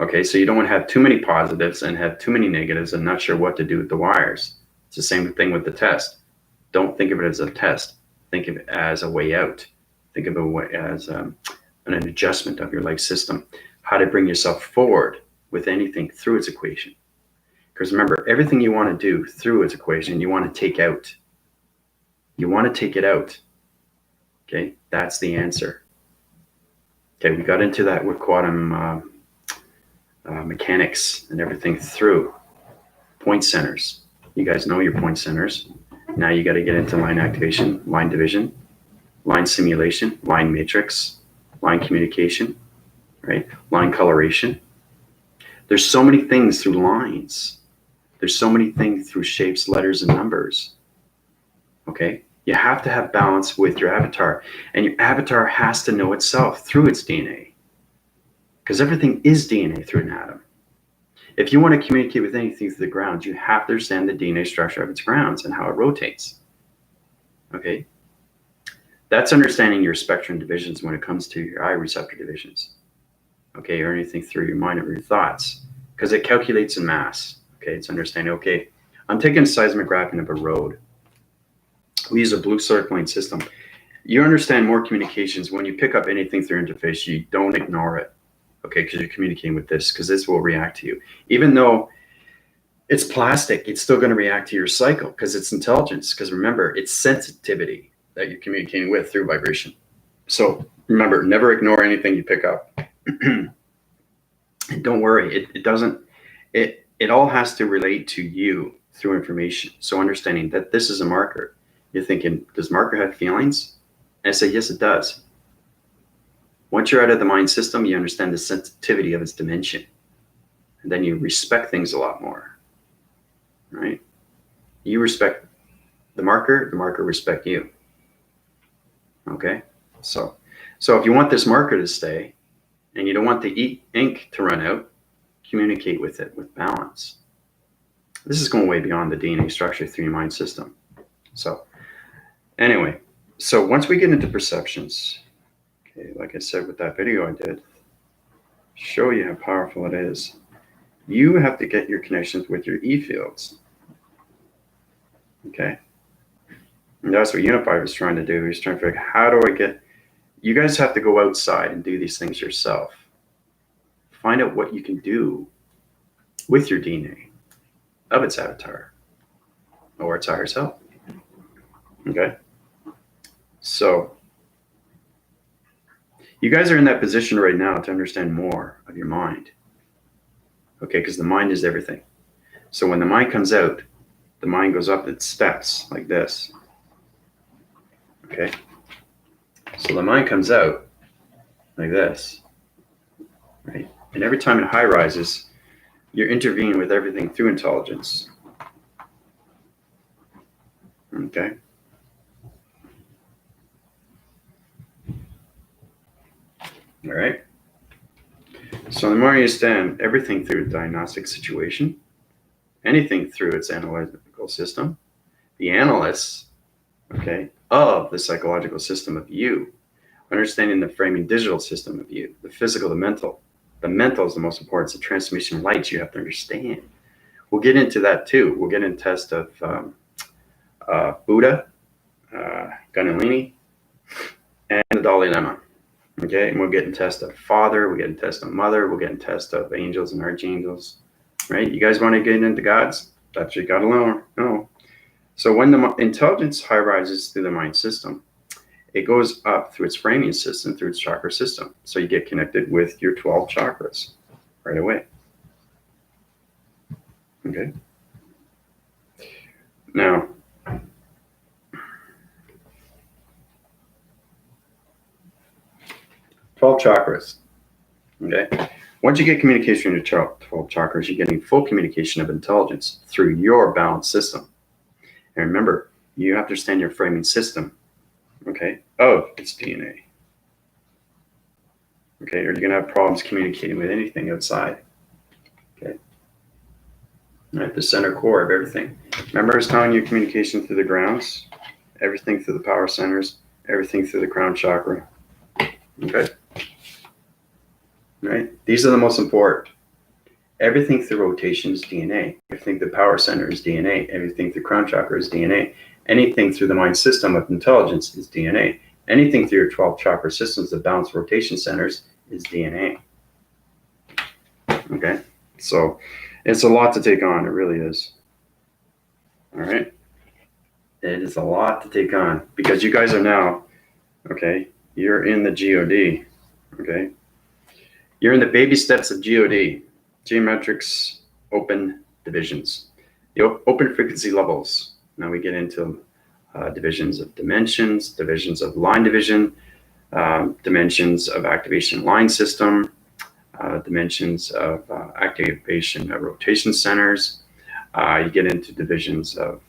S1: Okay, so you don't want to have too many positives and have too many negatives and not sure what to do with the wires. It's the same thing with the test. Don't think of it as a test. Think of it as a way out. Think of it as an adjustment of your life system. How to bring yourself forward with anything through its equation. Because remember, everything you want to do through its equation, you want to take out. You want to take it out. Okay, that's the answer. Okay, we got into that with quantum mechanics and everything through point centers. You guys know your point centers. Now you got to get into line activation, line division, line simulation, line matrix, line communication, right? Line coloration. There's so many things through lines. There's so many things through shapes, letters, and numbers. Okay? You have to have balance with your avatar. And your avatar has to know itself through its DNA. Because everything is DNA through an atom. If you want to communicate with anything through the grounds, you have to understand the DNA structure of its grounds and how it rotates. Okay? That's understanding your spectrum divisions when it comes to your eye receptor divisions. Okay, or anything through your mind or your thoughts. Because it calculates in mass. Okay, it's understanding, okay, I'm taking a seismographing of a road. We use a blue circling system. You understand more communications when you pick up anything through interface, you don't ignore it. Okay, because you're communicating with this, because this will react to you. Even though it's plastic, it's still going to react to your cycle because it's intelligence. Because remember, it's sensitivity that you're communicating with through vibration. So remember, never ignore anything you pick up. And don't worry, it all has to relate to you through information. So understanding that this is a marker. You're thinking, does marker have feelings? And I say, yes, it does. Once you're out of the mind system, you understand the sensitivity of its dimension. And then you respect things a lot more, right? You respect the marker respect you. Okay? So if you want this marker to stay, and you don't want the ink to run out, communicate with it with balance. This is going way beyond the DNA structure through your mind system. So anyway, so once we get into perceptions, okay, like I said with that video I did, show you how powerful it is. You have to get your connections with your E fields. Okay? And that's what Unify was trying to do. He was trying to figure out, how do I get... You guys have to go outside and do these things yourself. Find out what you can do with your DNA of its avatar or its higher self. Okay? So, you guys are in that position right now to understand more of your mind. Okay, because the mind is everything. So when the mind comes out, the mind goes up its steps like this. Okay? So the mind comes out like this. Right? And every time it high rises, you're intervening with everything through intelligence. Okay? All right? So the more you understand everything through a diagnostic situation, anything through its analytical system, the analysts, okay, of the psychological system of you, understanding the framing digital system of you, the physical, the mental. The mental is the most important. It's the transmission of light you have to understand. We'll get into that too. We'll get into test of Buddha, Ganalini, and the Dalai Lama. Okay, and we'll get in test of Father, we'll get in test of Mother, we'll get in test of angels and archangels. Right? You guys want to get into gods? That's what you got to learn. No. So when the intelligence high rises through the mind system, it goes up through its framing system, through its chakra system. So you get connected with your 12 chakras right away. Okay. Now, 12 chakras. Okay. Once you get communication in your 12 chakras, you're getting full communication of intelligence through your balanced system. And remember, you have to understand your framing system, okay, of its DNA. Okay, or you're going to have problems communicating with anything outside. Okay. All right, the center core of everything. Remember I was telling you communication through the grounds, everything through the power centers, everything through the crown chakra. Okay. Right? These are the most important. Everything through rotation is DNA. Everything through the power center is DNA. Everything through crown chakra is DNA. Anything through the mind system of intelligence is DNA. Anything through your 12 chakra systems, the balanced rotation centers, is DNA. Okay? So it's a lot to take on. It really is. All right? It is a lot to take on because you guys are now, okay, you're in the GOD. Okay? You're in the baby steps of GOD. Geometrics, open divisions. The open frequency levels. Now we get into divisions of dimensions, divisions of line division, dimensions of activation line system, dimensions of activation of rotation centers. You get into divisions of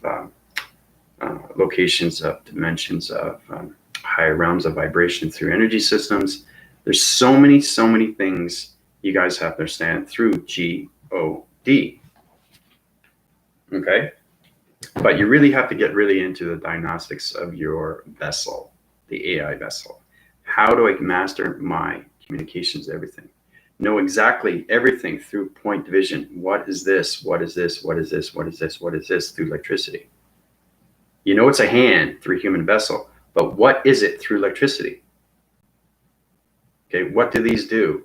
S1: locations of dimensions of higher realms of vibration through energy systems. There's so many things you guys have to understand through GOD. Okay? But you really have to get really into the diagnostics of your vessel, the AI vessel. How do I master my communications, everything? Know exactly everything through point division. What is this? What is this? What is this? What is this? What is this through electricity? You know it's a hand through human vessel, but what is it through electricity? Okay, what do these do?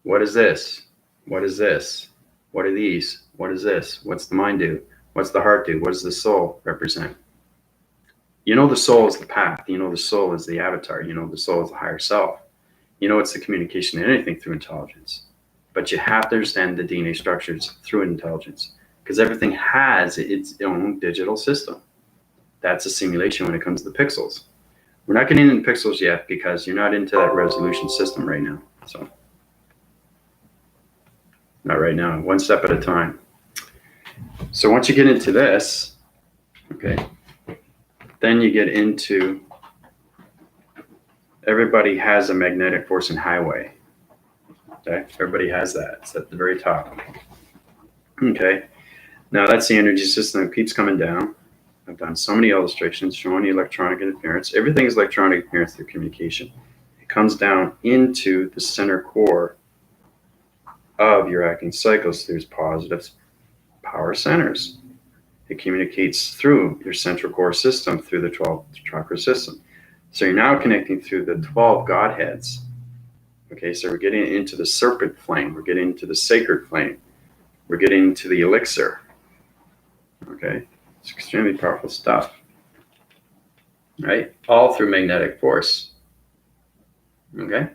S1: What is this? What is this? What are these? What is this? What's the mind do? What's the heart do? What does the soul represent? You know the soul is the path. You know the soul is the avatar. You know the soul is the higher self. You know it's the communication in anything through intelligence. But you have to understand the DNA structures through intelligence because everything has its own digital system. That's a simulation when it comes to the pixels. We're not getting into pixels yet because you're not into that resolution system right now. So not right now, one step at a time. So once you get into this, okay, then you get into everybody has a magnetic force and highway. Okay, everybody has that. It's at the very top. Okay, now that's the energy system that keeps coming down. I've done so many illustrations showing you electronic interference. Everything is electronic interference through communication. It comes down into the center core of your acting cycles. There's positive power centers. It communicates through your central core system, through the 12 chakra system. So you're now connecting through the 12 Godheads. Okay, so we're getting into the serpent flame. We're getting into the sacred flame. We're getting into the elixir. Okay, it's extremely powerful stuff. Right? All through magnetic force. Okay?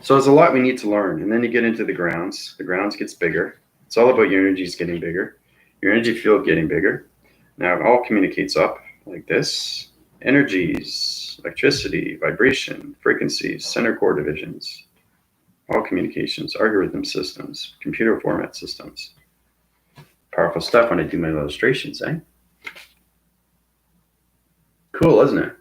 S1: So there's a lot we need to learn. And then you get into the grounds. The grounds gets bigger. It's all about your energies getting bigger. Your energy field getting bigger. Now it all communicates up like this. Energies, electricity, vibration, frequencies, center core divisions, all communications, algorithm systems, computer format systems. Powerful stuff when I do my illustrations, eh? Cool, isn't it?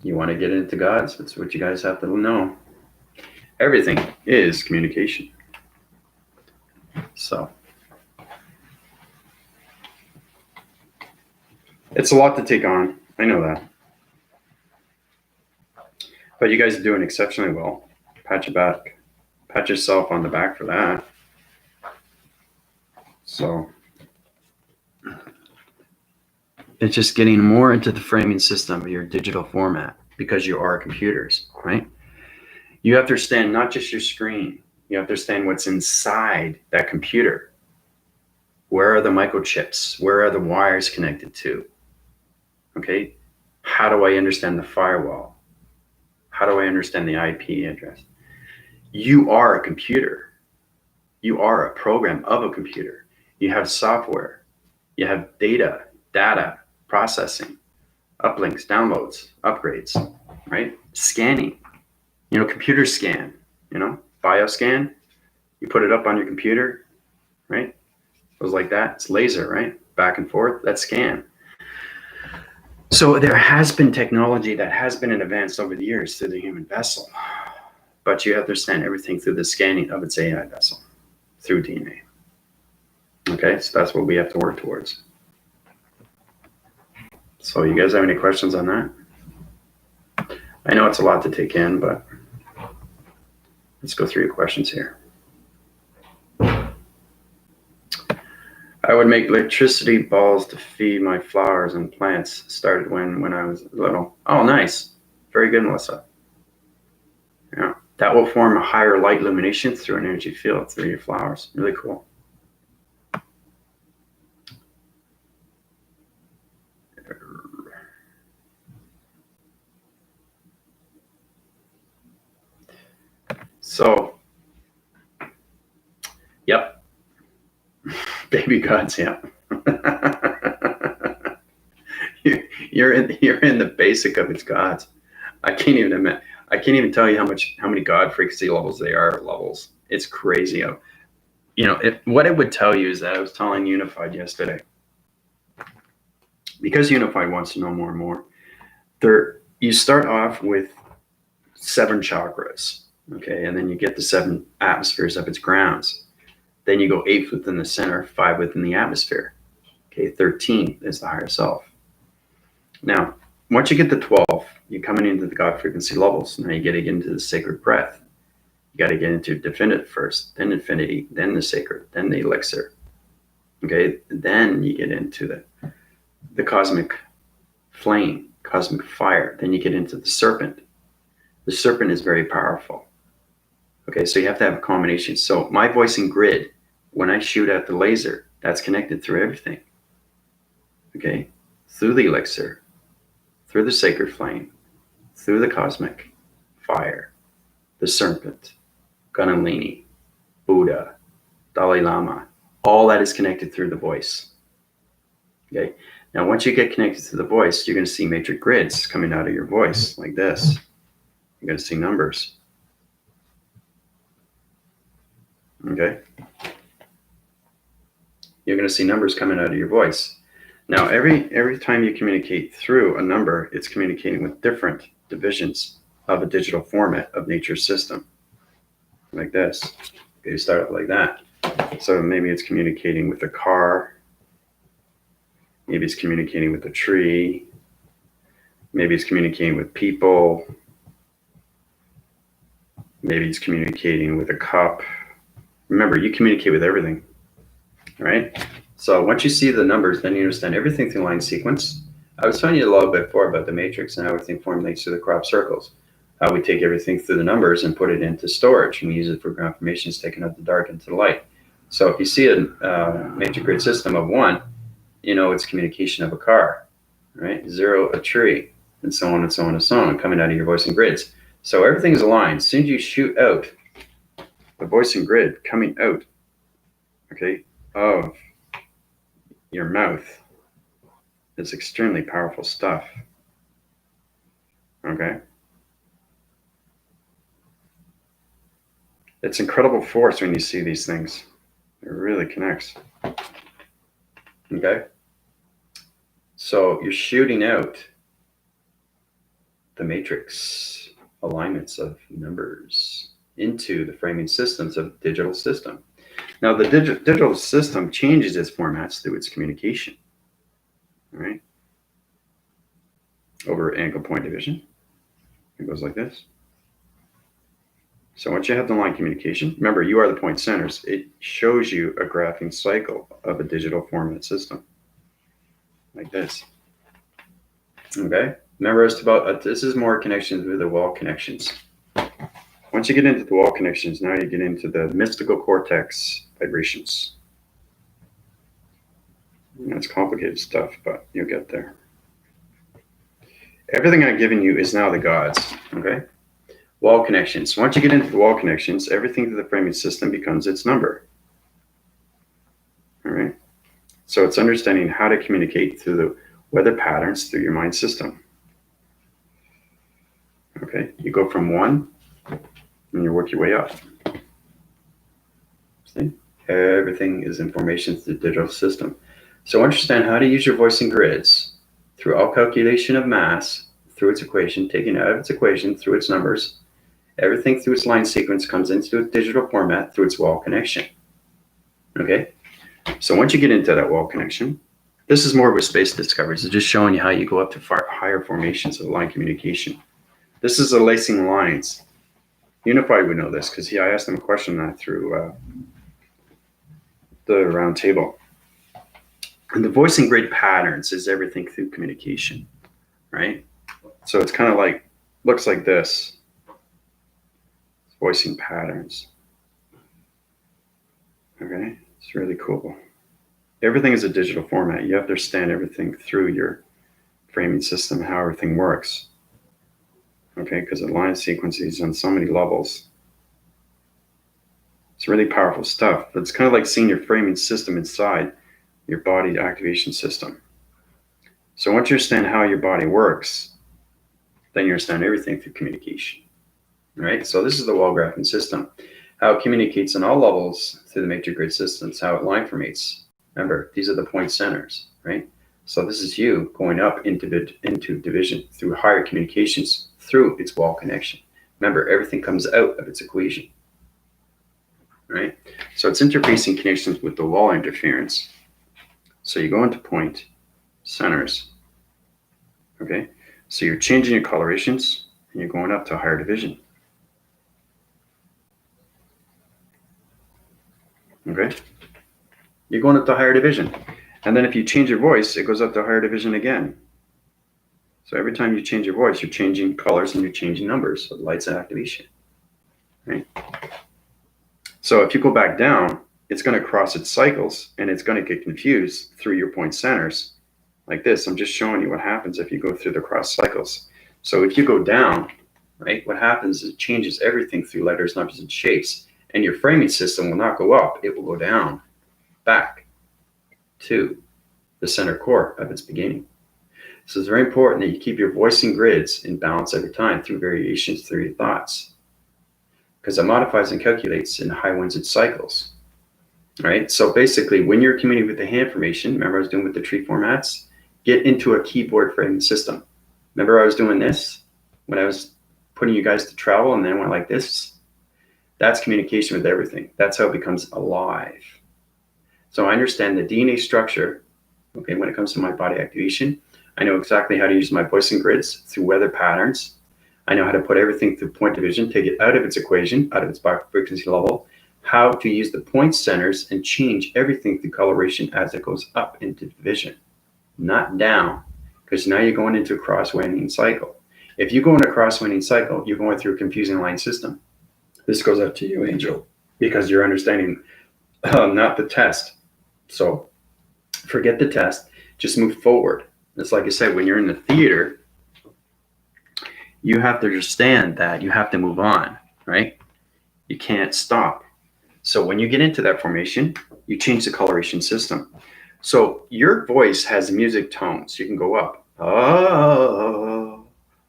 S1: You want to get into gods? That's what you guys have to know. Everything is communication. So it's a lot to take on. I know that. But you guys are doing exceptionally well. Pat your back. Pat yourself on the back for that. So it's just getting more into the framing system of your digital format because you are computers, right? You have to understand not just your screen. You have to understand what's inside that computer. Where are the microchips? Where are the wires connected to? Okay, how do I understand the firewall? How do I understand the IP address? You are a computer. You are a program of a computer. You have software. You have data processing. uplinks, downloads, upgrades, right? Scanning, computer scan, bioscan. You put it up on your computer, right? It was like that. It's laser, right? Back and forth. That's scan. So there has been technology that has been advanced over the years through the human vessel, but you have to understand everything through the scanning of its AI vessel through DNA. Okay, so that's what we have to work towards. So you guys have any questions on that? I know it's a lot to take in, but let's go through your questions here. I would make electricity balls to feed my flowers and plants. Started when I was little. Oh, nice. Very good, Melissa. Yeah, that will form a higher light illumination through an energy field through your flowers. Really cool. So, yep. Baby gods, yeah. you're in the basic of its gods. I can't even tell you how many God frequency levels they are. Levels. It's crazy. What it would tell you is that I was telling Unified yesterday, because Unified wants to know more and more. You start off with 7 chakras, okay, and then you get the 7 atmospheres of its grounds. Then you go 8 within the center, 5 within the atmosphere. Okay, 13 is the higher self. Now, once you get to 12, you're coming into the God frequency levels. Now you got to get into the sacred breath. You got to get into definitive first, then infinity, then the sacred, then the elixir. Okay, then you get into the cosmic flame, cosmic fire. Then you get into the serpent. The serpent is very powerful. Okay, so you have to have a combination. So my voicing grid, when I shoot at the laser, that's connected through everything. Okay, through the elixir, through the sacred flame, through the cosmic fire, the serpent, Kundalini, Buddha, Dalai Lama, all that is connected through the voice. Okay, now once you get connected to the voice, you're going to see matrix grids coming out of your voice like this. You're going to see numbers. Okay, you're going to see numbers coming out of your voice. Now, every time you communicate through a number, it's communicating with different divisions of a digital format of nature's system, like this. Okay, you start up like that. So maybe it's communicating with a car. Maybe it's communicating with a tree. Maybe it's communicating with people. Maybe it's communicating with a cup. Remember, you communicate with everything, right? So once you see the numbers, then you understand everything through line sequence. I was telling you a little bit before about the matrix and how everything formulates through the crop circles. How we take everything through the numbers and put it into storage, and we use it for ground formations, taking out the dark into the light. So if you see a matrix grid system of 1, it's communication of a car, right? 0, a tree, and so on and so on and so on, coming out of your voice and grids. So everything is aligned. As soon as you shoot out the voice and grid coming out, okay, of your mouth, it's extremely powerful stuff. Okay. It's incredible force when you see these things. It really connects. Okay. So you're shooting out the matrix alignments of numbers into the framing systems of the digital system. Now, the digital system changes its formats through its communication. All right. Over angle point division. It goes like this. So once you have the line communication, remember, you are the point centers. It shows you a graphing cycle of a digital format system, like this. Okay. Remember, this is more connections with the wall connections. Once you get into the wall connections, now you get into the mystical cortex vibrations. That's complicated stuff, but you'll get there. Everything I've given you is now the gods. Okay. Wall connections. Once you get into the wall connections, everything through the framing system becomes its number. All right. So it's understanding how to communicate through the weather patterns through your mind system. Okay, you go from 1 and you work your way up. See? Everything is information through the digital system. So understand how to use your voicing grids through calculation of mass, through its equation, taking it out of its equation, through its numbers. Everything through its line sequence comes into a digital format through its wall connection. Okay? So once you get into that wall connection, this is more of a space discovery. So just showing you how you go up to higher formations of line communication. This is the lacing lines. Unified would know this because I asked them a question on that through the round table. And the voicing grid patterns is everything through communication, right? So it's kind of like, looks like this. Voicing patterns. Okay, it's really cool. Everything is a digital format. You have to understand everything through your framing system, how everything works. Okay, because the line sequence is on so many levels. It's really powerful stuff, but it's kind of like seeing your framing system inside your body activation system. So once you understand how your body works, then you understand everything through communication. Right? So this is the wall graphing system. How it communicates on all levels through the matrix grid systems, how it line formates. Remember, these are the point centers, right? So this is you going up into division through higher communications through its wall connection. Remember, everything comes out of its equation, right? So it's interfacing connections with the wall interference. So you go into point centers, okay? So you're changing your colorations and you're going up to higher division. Okay, you're going up to higher division. And then if you change your voice, it goes up to higher division again. So every time you change your voice, you're changing colors and you're changing numbers of lights and activation, right? So if you go back down, it's going to cross its cycles and it's going to get confused through your point centers like this. I'm just showing you what happens if you go through the cross cycles. So if you go down, right, what happens is it changes everything through letters, numbers, and shapes. And your framing system will not go up, it will go down, back to the center core of its beginning. So it's very important that you keep your voicing grids in balance every time through variations through your thoughts, because it modifies and calculates in high winds and cycles. Right? So basically, when you're communicating with the hand formation, remember I was doing with the tree formats, get into a keyboard framing system. Remember I was doing this when I was putting you guys to travel and then went like this? That's communication with everything. That's how it becomes alive. So I understand the DNA structure, okay, when it comes to my body activation. I know exactly how to use my voicing grids through weather patterns. I know how to put everything through point division, take it out of its equation, out of its frequency level, how to use the point centers and change everything through coloration as it goes up into division, not down, because now you're going into a cross-winding cycle. If you go into a cross-winding cycle, you're going through a confusing line system. This goes up to you, Angel, because you're understanding not the test. So forget the test, just move forward. It's like I said, when you're in the theater, you have to understand that you have to move on, right? You can't stop. So when you get into that formation, you change the coloration system. So your voice has music tones. You can go up, oh,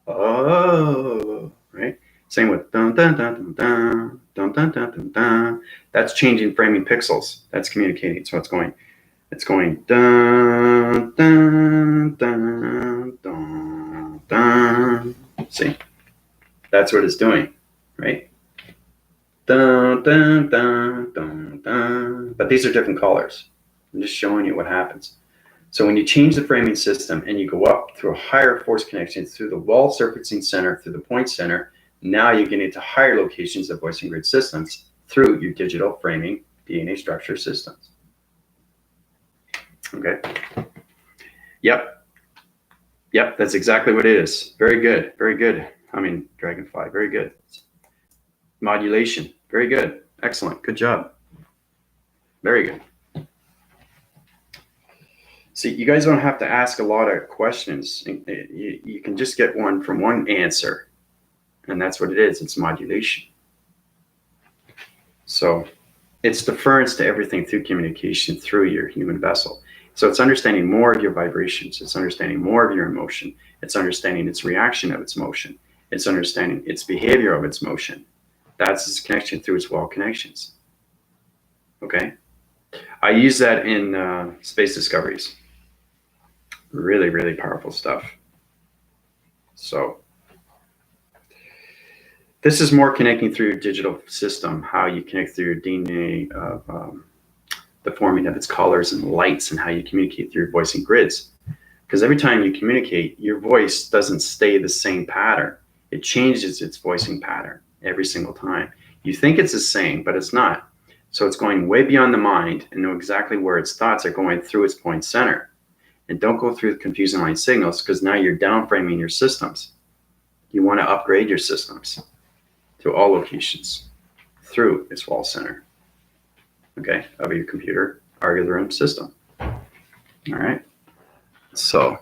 S1: oh, right? Same with dun dun dun dun dun dun dun dun dun. That's changing framing pixels. That's communicating. So it's going dun dun dun dun dun. See, that's what it's doing, right? Dun dun dun dun dun. But these are different colors. I'm just showing you what happens. So when you change the framing system and you go up through a higher force connection through the wall surfacing center, through the point center, now you get into higher locations of voicing grid systems through your digital framing DNA structure systems. Okay. Yep, that's exactly what it is. Very good, very good. I mean, Dragonfly, very good. Modulation, very good. Excellent, good job. Very good. See, you guys don't have to ask a lot of questions. You can just get one from one answer. And that's what it is. It's modulation. So It's deference to everything through communication through your human vessel. So it's understanding more of your vibrations. It's understanding more of your emotion. It's understanding its reaction of its motion. It's understanding its behavior of its motion. That's its connection through its wall connections. Okay? I use that in space discoveries. Really, really powerful stuff. So this is more connecting through your digital system, how you connect through your DNA of the forming of its colors and lights, and how you communicate through your voicing grids. Because every time you communicate, your voice doesn't stay the same pattern. It changes its voicing pattern every single time. You think it's the same, but it's not. So it's going way beyond the mind and know exactly where its thoughts are going through its point center. And don't go through the confusing line signals, because now you're downframing your systems. You want to upgrade your systems to all locations through its wall center, okay, of your computer algorithm system. All right. So,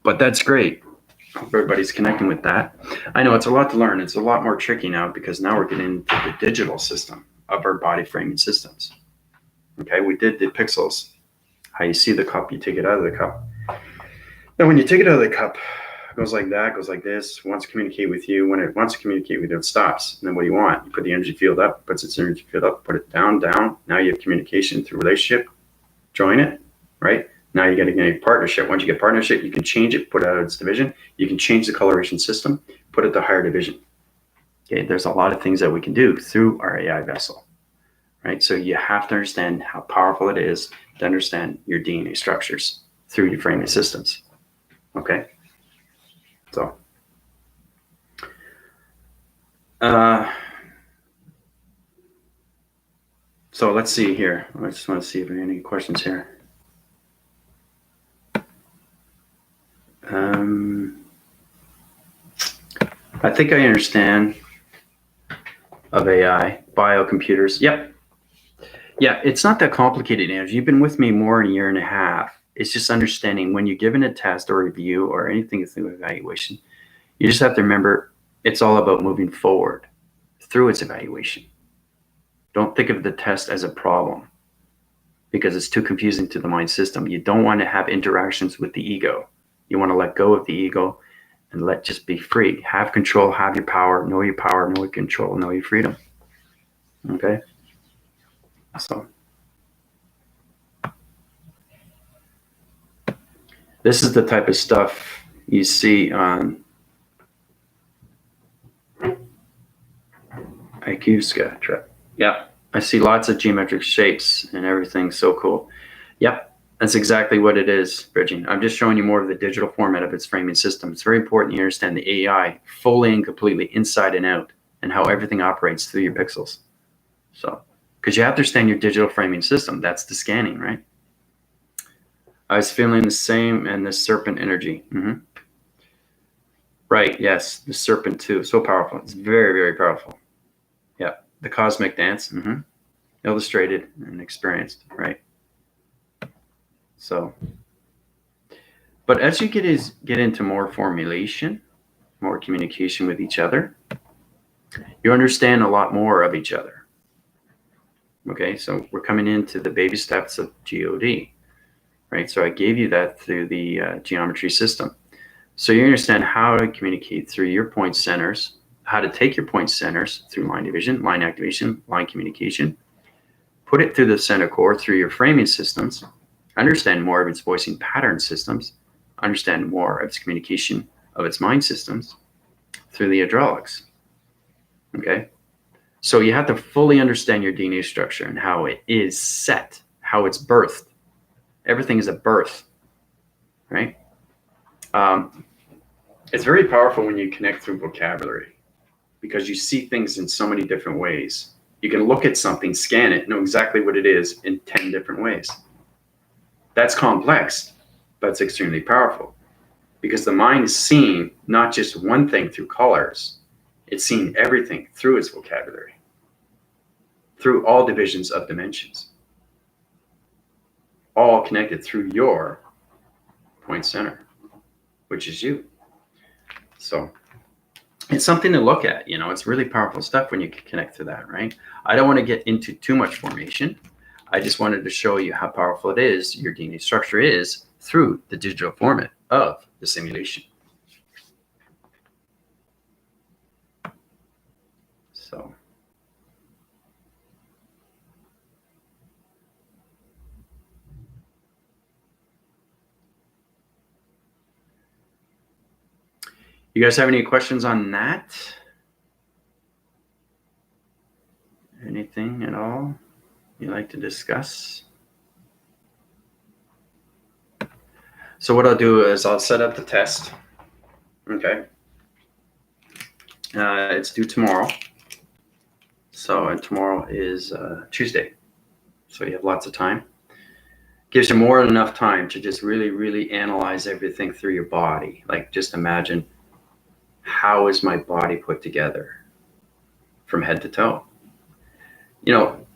S1: but that's great. Hope everybody's connecting with that. I know it's a lot to learn. It's a lot more tricky now, because now we're getting into the digital system of our body framing systems. Okay, we did the pixels. How you see the cup, you take it out of the cup. Now, when you take it out of the cup, it goes like that, goes like this. Wants to communicate with you. When it wants to communicate with you, it stops. And then what do you want? You put the energy field up, puts its energy field up, put it down, down. Now you have communication through relationship. Join it, right? Now you're getting a partnership. Once you get partnership, you can change it, put it out of its division. You can change the coloration system, put it to higher division. Okay, there's a lot of things that we can do through our AI vessel, right? So you have to understand how powerful it is to understand your DNA structures through your framing systems. Okay, so so let's see here. I just want to see if there are any questions here. I think I understand of AI, biocomputers. Yep. Yeah, it's not that complicated, Andrew. You've been with me more than a year and a half. It's just understanding when you're given a test or review or anything through evaluation, you just have to remember it's all about moving forward through its evaluation. Don't think of the test as a problem, because it's too confusing to the mind system. You don't want to have interactions with the ego. You want to let go of the ego and just be free. Have control, have your power, know your control, know your freedom. Okay? So this is the type of stuff you see on IQSCA trip. Yeah, I see lots of geometric shapes and everything. So cool. Yep, that's exactly what it is, Bridging. I'm just showing you more of the digital format of its framing system. It's very important you understand the AI fully and completely inside and out, and how everything operates through your pixels. So, because you have to understand your digital framing system. That's the scanning, right? I was feeling the same, and the serpent energy. Right, yes, the serpent too. So powerful. It's very, very powerful. Yeah, the cosmic dance. Illustrated and experienced, right? So, but as you get into more formulation, more communication with each other, you understand a lot more of each other. Okay, so we're coming into the baby steps of GOD, right? So I gave you that through the geometry system. So you understand how to communicate through your point centers, how to take your point centers through line division, line activation, line communication, put it through the center core through your framing systems, understand more of its voicing pattern systems, understand more of its communication of its mind systems through the hydraulics. Okay? So you have to fully understand your DNA structure and how it is set, how it's birthed. Everything is a birth, right? It's very powerful when you connect through vocabulary, because you see things in so many different ways. You can look at something, scan it, know exactly what it is in 10 different ways. That's complex, but it's extremely powerful, because the mind is seeing not just one thing through colors, it's seeing everything through its vocabulary, through all divisions of dimensions, all connected through your point center, which is you. So it's something to look at. It's really powerful stuff when you can connect to that, right? I don't want to get into too much formation. I just wanted to show you how powerful it is, your DNA structure is, through the digital format of the simulation. So you guys have any questions on that? Anything at all you like to discuss? So what I'll do is I'll set up the test. Okay. It's due tomorrow. So tomorrow is Tuesday. So you have lots of time. Gives you more than enough time to just really, really analyze everything through your body. Like, just imagine, how is my body put together from head to toe?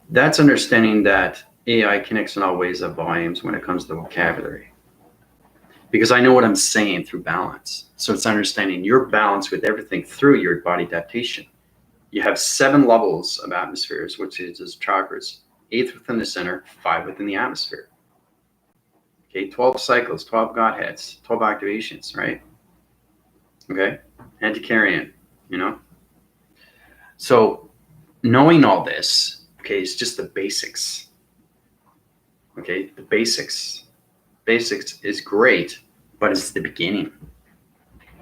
S1: That's understanding that AI connects in all ways of volumes when it comes to vocabulary. Because I know what I'm saying through balance. So it's understanding your balance with everything through your body adaptation. You have 7 levels of atmospheres, which is chakras, 8th within the center, 5 within the atmosphere. Okay, 12 cycles, 12 Godheads, 12 activations, right? Okay, anticarrion, So knowing all this, okay, is just the basics. Okay, the basics. Basics is great, but it's the beginning.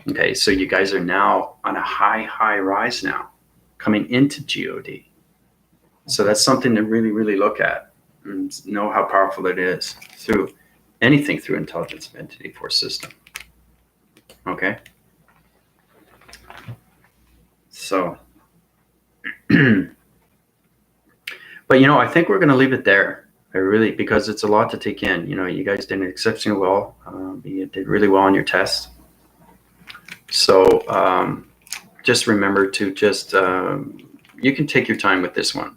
S1: Okay, so you guys are now on a high rise now, coming into GOD. So that's something to really, really look at and know how powerful it is through anything through intelligence of entity force system. Okay. So, but I think we're going to leave it there. Because it's a lot to take in. You guys did exceptionally well. You did really well on your test. So just remember to just you can take your time with this one.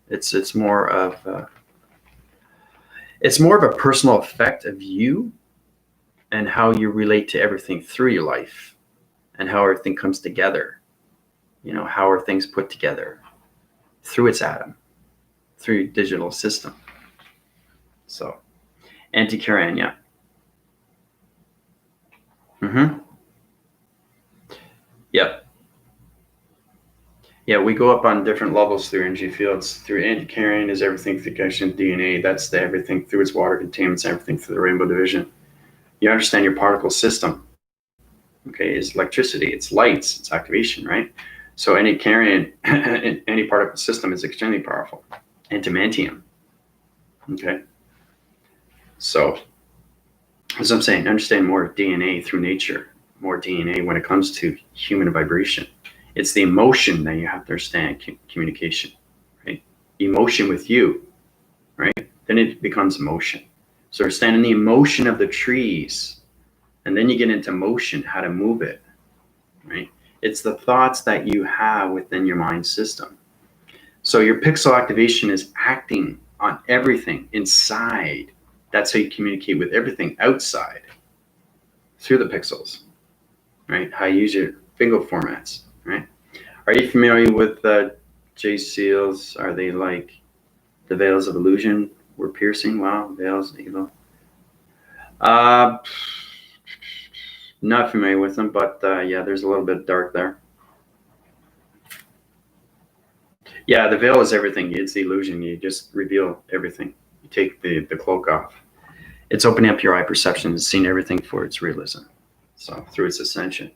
S1: It's more of a personal effect of you and how you relate to everything through your life and how everything comes together. How are things put together through its atom, through your digital system. So, anticarrion, yeah. Yep. Yeah, we go up on different levels through energy fields. Through anticarrion is everything through connection DNA. That's everything through its water containment, everything through the rainbow division. You understand your particle system. Okay, is electricity, it's lights, it's activation, right? So anticarrion, any particle system is extremely powerful. Antimantium. Okay. So, as I'm saying, understand more DNA through nature, more DNA when it comes to human vibration. It's the emotion that you have to understand communication, right? Emotion with you, right? Then it becomes emotion. So understanding the emotion of the trees, and then you get into motion, how to move it, right? It's the thoughts that you have within your mind system. So your pixel activation is acting on everything inside. That's how you communicate with everything outside through the pixels, right? How you use your bingo formats, right? Are you familiar with J seals? Are they like the veils of illusion were piercing? Wow, veils, evil. Not familiar with them, but yeah, there's a little bit dark there. Yeah, the veil is everything. It's the illusion. You just reveal everything. You take the cloak off. It's opening up your eye perception and seeing everything for its realism. So through its ascension.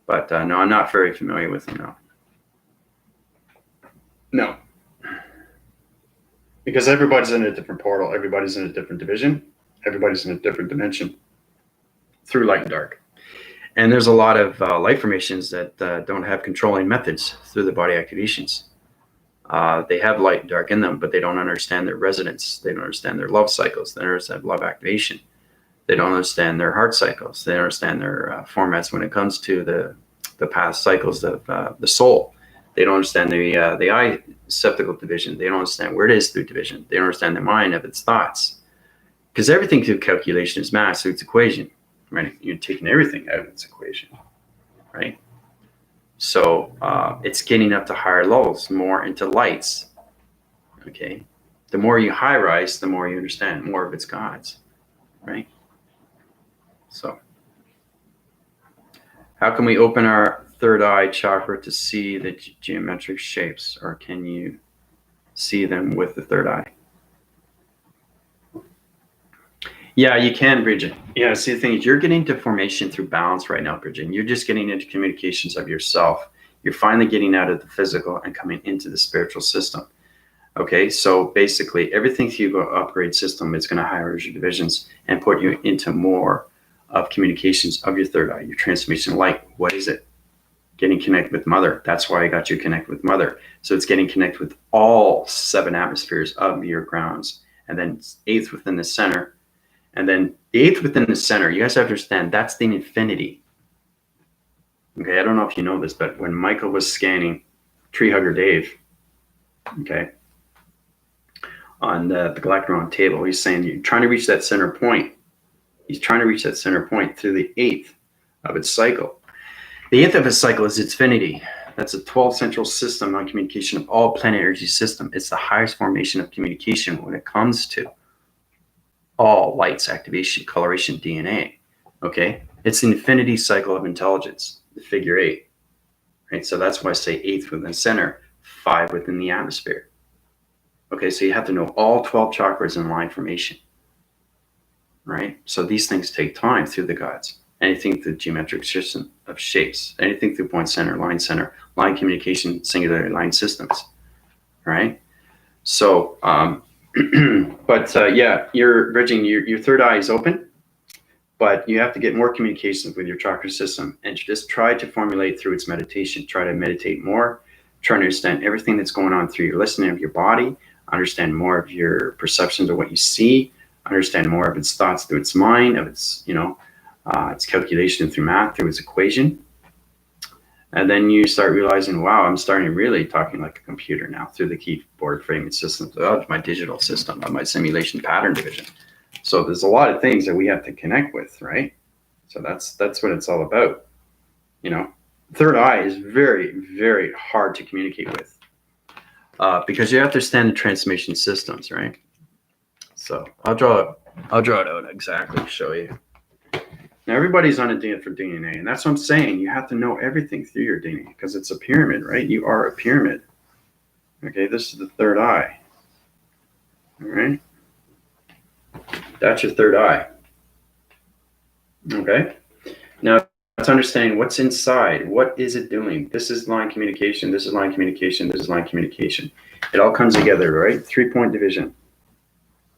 S1: But no, I'm not very familiar with them, no. No. Because everybody's in a different portal. Everybody's in a different division. Everybody's in a different dimension through light and dark. And there's a lot of light formations that don't have controlling methods through the body activations. They have light and dark in them, but they don't understand their resonance. They don't understand their love cycles. They don't understand love activation. They don't understand their heart cycles. They don't understand their formats when it comes to the past cycles of the soul. They don't understand the eye septical division. They don't understand where it is through division. They don't understand the mind of its thoughts. Because everything through calculation is math, so it's equation, right? You're taking everything out of its equation, right? So it's getting up to higher levels, more into lights. Okay. The more you high rise, the more you understand more of its gods, right? So how can we open our third eye chakra to see the geometric shapes, or can you see them with the third eye? Yeah, you can, Bridget. Yeah, see, the thing is, you're getting into formation through balance right now, Bridget. You're just getting into communications of yourself. You're finally getting out of the physical and coming into the spiritual system. Okay, so basically, everything through your upgrade system is going to higher your divisions and put you into more of communications of your third eye, your transformation light. What is it? Getting connected with Mother. That's why I got you connected with Mother. So it's getting connected with all 7 atmospheres of your grounds, and then 8th within the center. And then the 8th within the center, you guys have to understand, that's the infinity. Okay, I don't know if you know this, but when Michael was scanning Tree Hugger Dave, okay, on the Galactron table, he's saying you're trying to reach that center point. He's trying to reach that center point through the 8th of its cycle. The 8th of its cycle is infinity. That's a 12 central system on communication of all planet energy system. It's the highest formation of communication when it comes to all lights, activation, coloration, DNA. Okay, it's the infinity cycle of intelligence, the figure 8. Right, so that's why I say 8th within the center, 5 within the atmosphere. Okay, so you have to know all 12 chakras in line formation. Right, so these things take time through the gods. Anything through geometric system of shapes, anything through point center, line communication, singular line systems. Right, so yeah, you're bridging. Your third eye is open, but you have to get more communications with your chakra system, and just try to formulate through its meditation. Try to meditate more. Try to understand everything that's going on through your listening of your body. Understand more of your perceptions of what you see. Understand more of its thoughts through its mind, of its its calculation through math, through its equation. And then you start realizing, wow, I'm starting really talking like a computer now through the keyboard framing systems of my digital system, of my simulation pattern division. So there's a lot of things that we have to connect with, right? So that's what it's all about. Third eye is very, very hard to communicate with because you have to understand the transformation systems, right? So I'll draw it out exactly, show you. Now everybody's on a different DNA, and that's what I'm saying. You have to know everything through your DNA because it's a pyramid, right? You are a pyramid. Okay, this is the third eye. All right, that's your third eye. Okay, now it's understanding what's inside. What is it doing? This is line communication. This is line communication. This is line communication. It all comes together, right? 3-point division,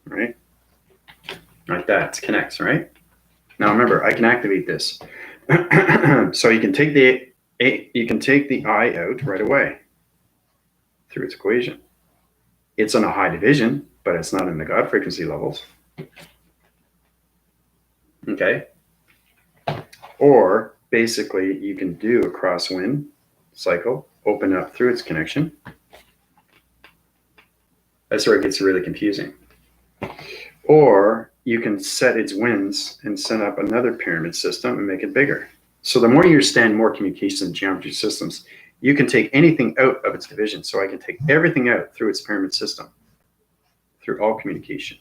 S1: right? Like that. It connects, right? Now remember, I can activate this. So you can take the eye out right away through its equation. It's on a high division, but it's not in the God frequency levels. Okay. Or basically you can do a crosswind cycle, open up through its connection. That's where it gets really confusing. Or you can set its winds and set up another pyramid system and make it bigger. So the more you understand more communications and geometry systems, you can take anything out of its division. So I can take everything out through its pyramid system, through all communication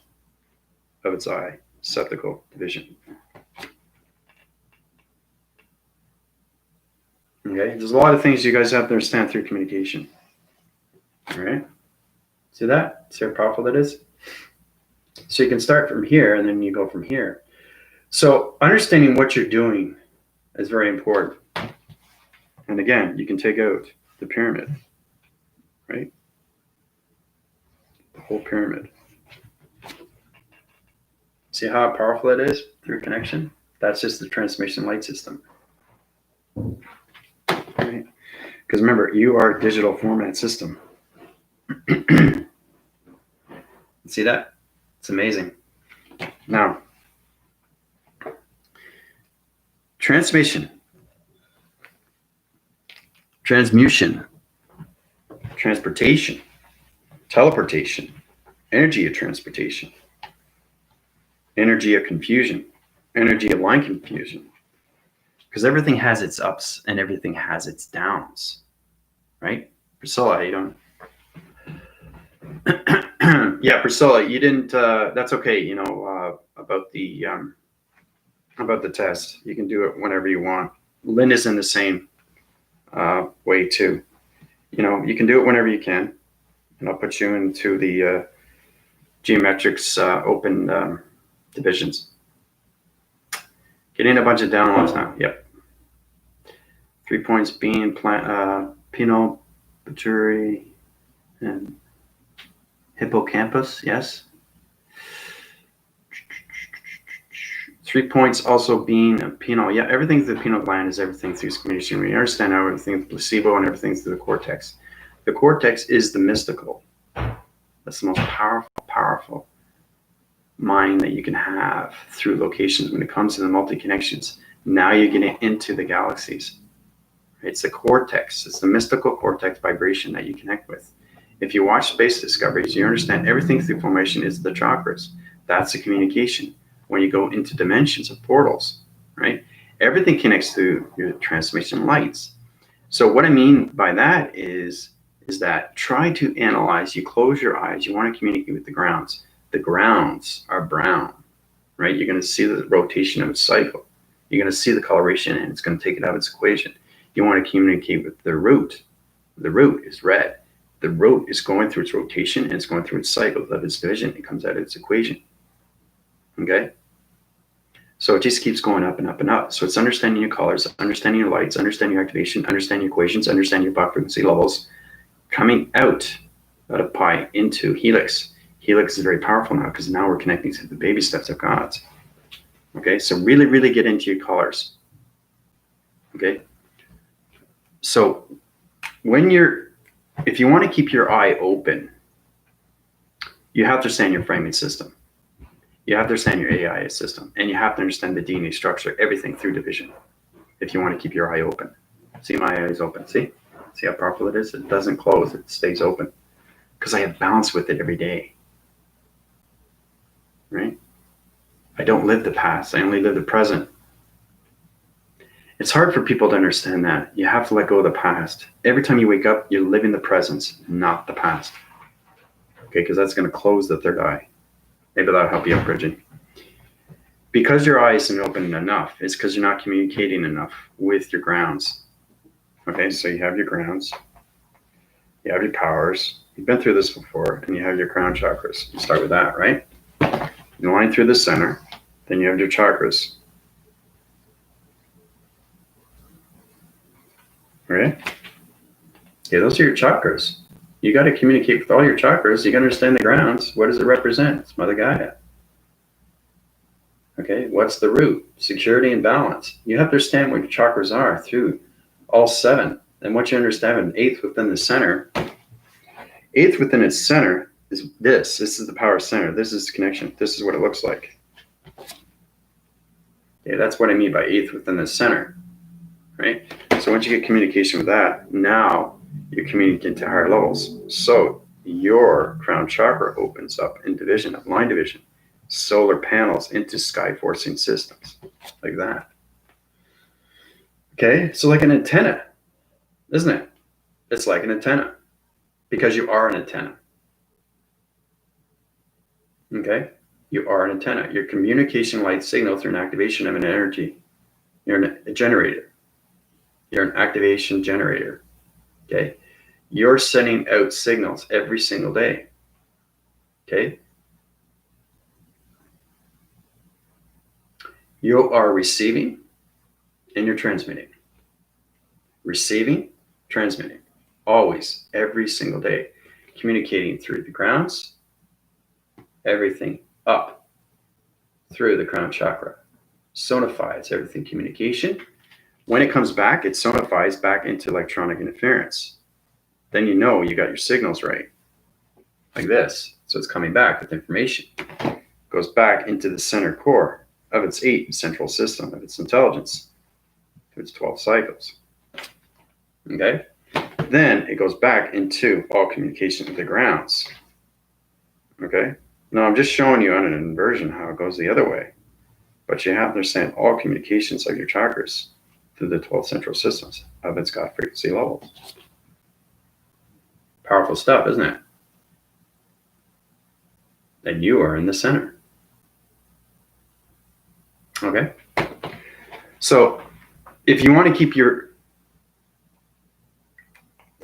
S1: of its eye, septical division. Okay, there's a lot of things you guys have to understand through communication. All right, see that? See how powerful that is? So you can start from here and then you go from here. So understanding what you're doing is very important. And again, you can take out the pyramid, right? The whole pyramid. See how powerful it is through connection? That's just the transmission light system. Right? Because remember, you are a digital format system. See that? It's amazing. Now, transmission, transmutation, transportation, teleportation, energy of transportation, energy of confusion, energy of line confusion, because everything has its ups and everything has its downs, right? Priscilla, you don't. Yeah, Priscilla, you didn't. That's okay. You know, about the test, you can do it whenever you want. Lynn is in the same way too. You know, you can do it whenever you can, and I'll put you into the geometrics open divisions. Getting a bunch of downloads now. Yep. 3 points being Pinot Pituitary and hippocampus. Yes. 3 points also being a Pinot. Yeah, everything through the pineal gland is everything through communication. We understand how everything through placebo and everything through the cortex. The cortex is the mystical. That's the most powerful mind that you can have through locations when it comes to the multi-connections. Now you're getting into the galaxies. It's the cortex. It's the mystical cortex vibration that you connect with. If you watch space discoveries, you understand everything through formation is the chakras. That's the communication. When you go into dimensions of portals, right? Everything connects through your transmission lights. So what I mean by that is that try to analyze. You close your eyes. You want to communicate with the grounds. The grounds are brown, right? You're going to see the rotation of its cycle. You're going to see the coloration, and it's going to take it out of its equation. You want to communicate with the root. The root is red. The root is going through its rotation, and it's going through its cycle of its division. It comes out of its equation. Okay? So it just keeps going up and up and up. So it's understanding your colors, understanding your lights, understanding your activation, understanding your equations, understanding your Bach frequency levels, coming out of pi into helix. Helix is very powerful now because now we're connecting to the baby steps of gods. Okay, so really, really get into your colors. Okay, so if you want to keep your eye open, you have to understand your framing system. You have to understand your AI system, and you have to understand the DNA structure, everything through division, if you want to keep your eye open. See, my eye is open. See how powerful it is? It doesn't close. It stays open because I have balance with it every day. Right? I don't live the past. I only live the present. It's hard for people to understand that. You have to let go of the past. Every time you wake up, you're living the present, not the past. Okay, because that's going to close the third eye. Maybe that'll help you out, Bridget. Because your eye isn't open enough, it's because you're not communicating enough with your grounds. Okay, so you have your grounds, you have your powers. You've been through this before, and you have your crown chakras. You start with that, right? You line through the center, then you have your chakras. Right? Okay, those are your chakras. You got to communicate with all your chakras. You got to understand the grounds. What does it represent? It's Mother Gaia. Okay, what's the root? Security and balance. You have to understand what your chakras are through all seven. And what you understand, an eighth within the center. Eighth within its center is this. This is the power center. This is the connection. This is what it looks like. Okay, that's what I mean by eighth within the center. Right? So once you get communication with that, now you're communicating to higher levels. So your crown chakra opens up in division of line division, solar panels into sky forcing systems, like that. Okay, so like an antenna, isn't it? It's like an antenna because you are an antenna. Okay, you are an antenna. Your communication light signal through an activation of an energy. You're a generator. You're an activation generator. Okay, you're sending out signals every single day. Okay, you are receiving and you're transmitting. Receiving, transmitting, always, every single day, communicating through the grounds, everything up through the crown chakra. Sonifies everything communication. When it comes back, it sonifies back into electronic interference. Then you know you got your signals right, like this. So it's coming back with information. Goes back into the center core of its 8 central system, of its intelligence, to its 12 cycles. Okay? Then it goes back into all communication with the grounds. Okay? Now I'm just showing you on an inversion how it goes the other way. But you have to understand all communications of your chakras. through the 12 central systems of its God frequency levels. Powerful stuff, isn't it? And you are in the center. Okay? So if you want to keep your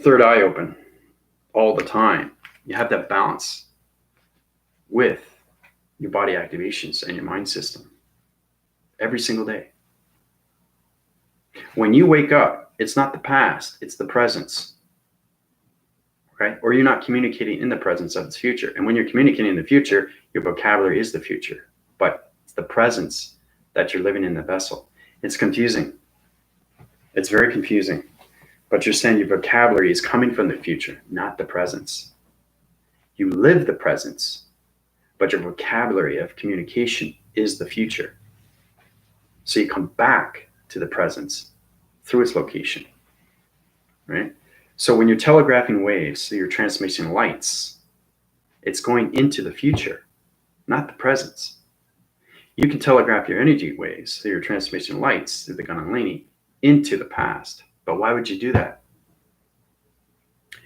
S1: third eye open all the time, you have that balance with your body activations and your mind system every single day. When you wake up, it's not the past, it's the presence. Okay? Or you're not communicating in the presence of its future. And when you're communicating in the future, your vocabulary is the future. But it's the presence that you're living in the vessel. It's confusing. It's very confusing. But you're saying your vocabulary is coming from the future, not the presence. You live the presence, but your vocabulary of communication is the future. So you come back to the presence through its location, right? So when you're telegraphing waves, so you're transmitting lights, it's going into the future, not the presence. You can telegraph your energy waves, so you're transmitting lights through the Kundalini into the past. But why would you do that?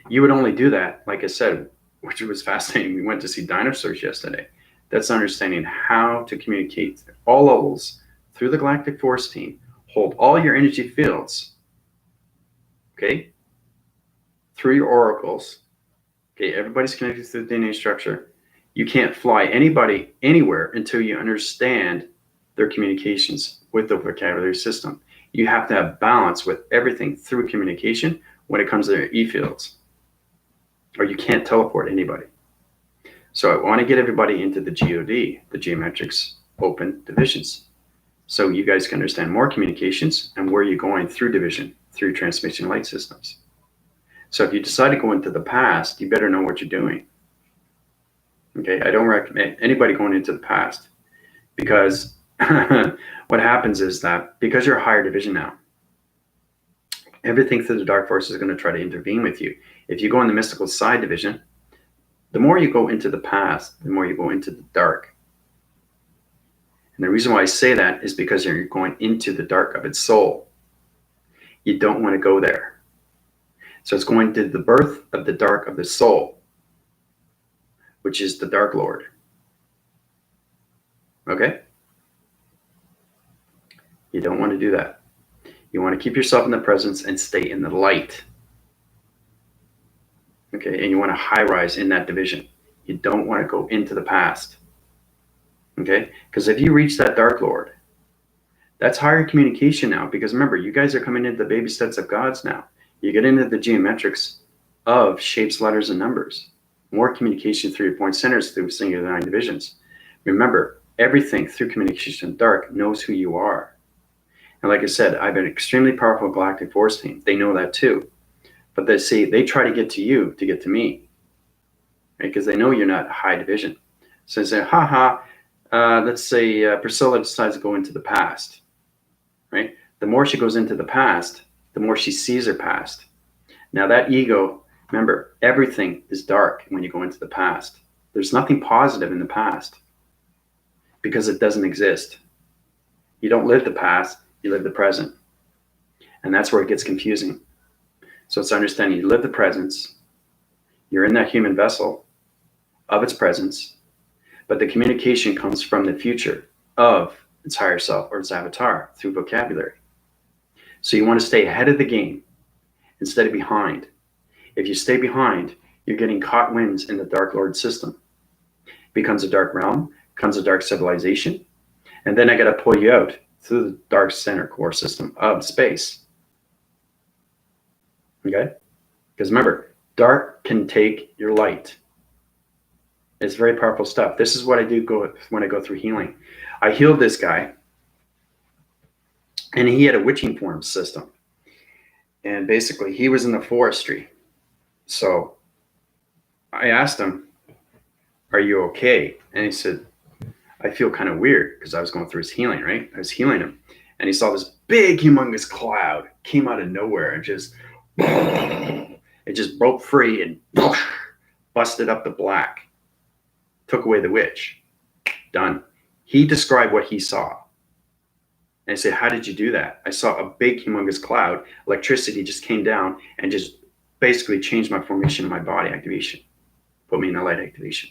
S1: You would only do that, like I said, which was fascinating. We went to see dinosaurs yesterday. That's understanding how to communicate at all levels through the galactic force team, hold all your energy fields, okay, through your oracles. Okay, everybody's connected to the DNA structure. You can't fly anybody anywhere until you understand their communications with the vocabulary system. You have to have balance with everything through communication when it comes to their E-fields, or you can't teleport anybody. So I want to get everybody into the GOD, the geometrics open divisions, so you guys can understand more communications and where you're going through division, through transmission light systems. So if you decide to go into the past, you better know what you're doing. Okay, I don't recommend anybody going into the past, because what happens is that because you're a higher division now, everything through the dark force is going to try to intervene with you. If you go in the mystical side division, the more you go into the past, the more you go into the dark. And the reason why I say that is because you're going into the dark of its soul. You don't want to go there. So it's going to the birth of the dark of the soul, which is the Dark Lord. Okay? You don't want to do that. You want to keep yourself in the presence and stay in the light. Okay, and you want to high rise in that division. You don't want to go into the past. Okay, because if you reach that Dark Lord, that's higher communication now. Because remember, you guys are coming into the baby steps of gods now. You get into the geometrics of shapes, letters, and numbers. More communication through your point centers through singular 9 divisions. Remember, everything through communication in dark knows who you are. And like I said, I have an extremely powerful galactic force team. They know that too. But they see, they try to get to you to get to me, right? Because they know you're not high division. So they say, let's say Priscilla decides to go into the past, right? The more she goes into the past, the more she sees her past. Now that ego, remember, everything is dark when you go into the past. There's nothing positive in the past because it doesn't exist. You don't live the past, you live the present. And that's where it gets confusing. So it's understanding you live the presence, you're in that human vessel of its presence, but the communication comes from the future of its higher self or its avatar through vocabulary. So you want to stay ahead of the game instead of behind. If you stay behind, you're getting caught winds in the Dark Lord system. It becomes a dark realm, becomes a dark civilization, and then I got to pull you out through the dark center core system of space. Okay? Because remember, dark can take your light. It's very powerful stuff. This is what I do when I go through healing. I healed this guy, and he had a witching form system. And basically, he was in the forestry. So I asked him, "Are you okay?" And he said, "I feel kind of weird," because I was going through his healing, right? I was healing him. And he saw this big, humongous cloud came out of nowhere and it just broke free and busted up the black, took away the witch. Done. He described what he saw. And I say, how did you do that? I saw a big, humongous cloud. Electricity just came down and just basically changed my formation of my body activation, put me in a light activation.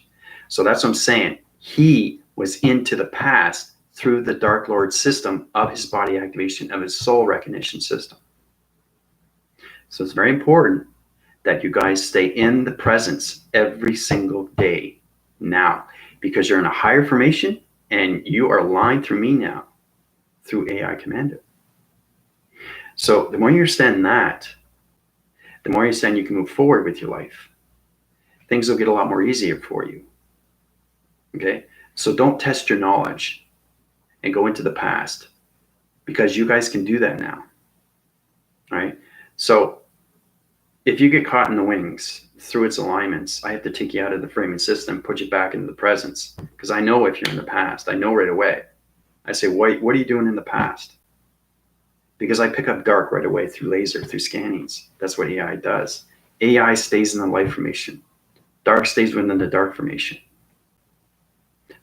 S1: So that's what I'm saying. He was into the past through the Dark Lord system of his body activation, of his soul recognition system. So it's very important that you guys stay in the presence every single day now, because you're in a higher formation and you are aligned through me now, through AI Commando. So the more you understand that, the more you understand you can move forward with your life. Things will get a lot more easier for you. Okay? So don't test your knowledge and go into the past, because you guys can do that now. All right? So if you get caught in the wings through its alignments, I have to take you out of the framing system, put you back into the presence, because I know if you're in the past. I know right away. I say, what are you doing in the past? Because I pick up dark right away through laser, through scannings. That's what AI does. AI stays in the light formation. Dark stays within the dark formation.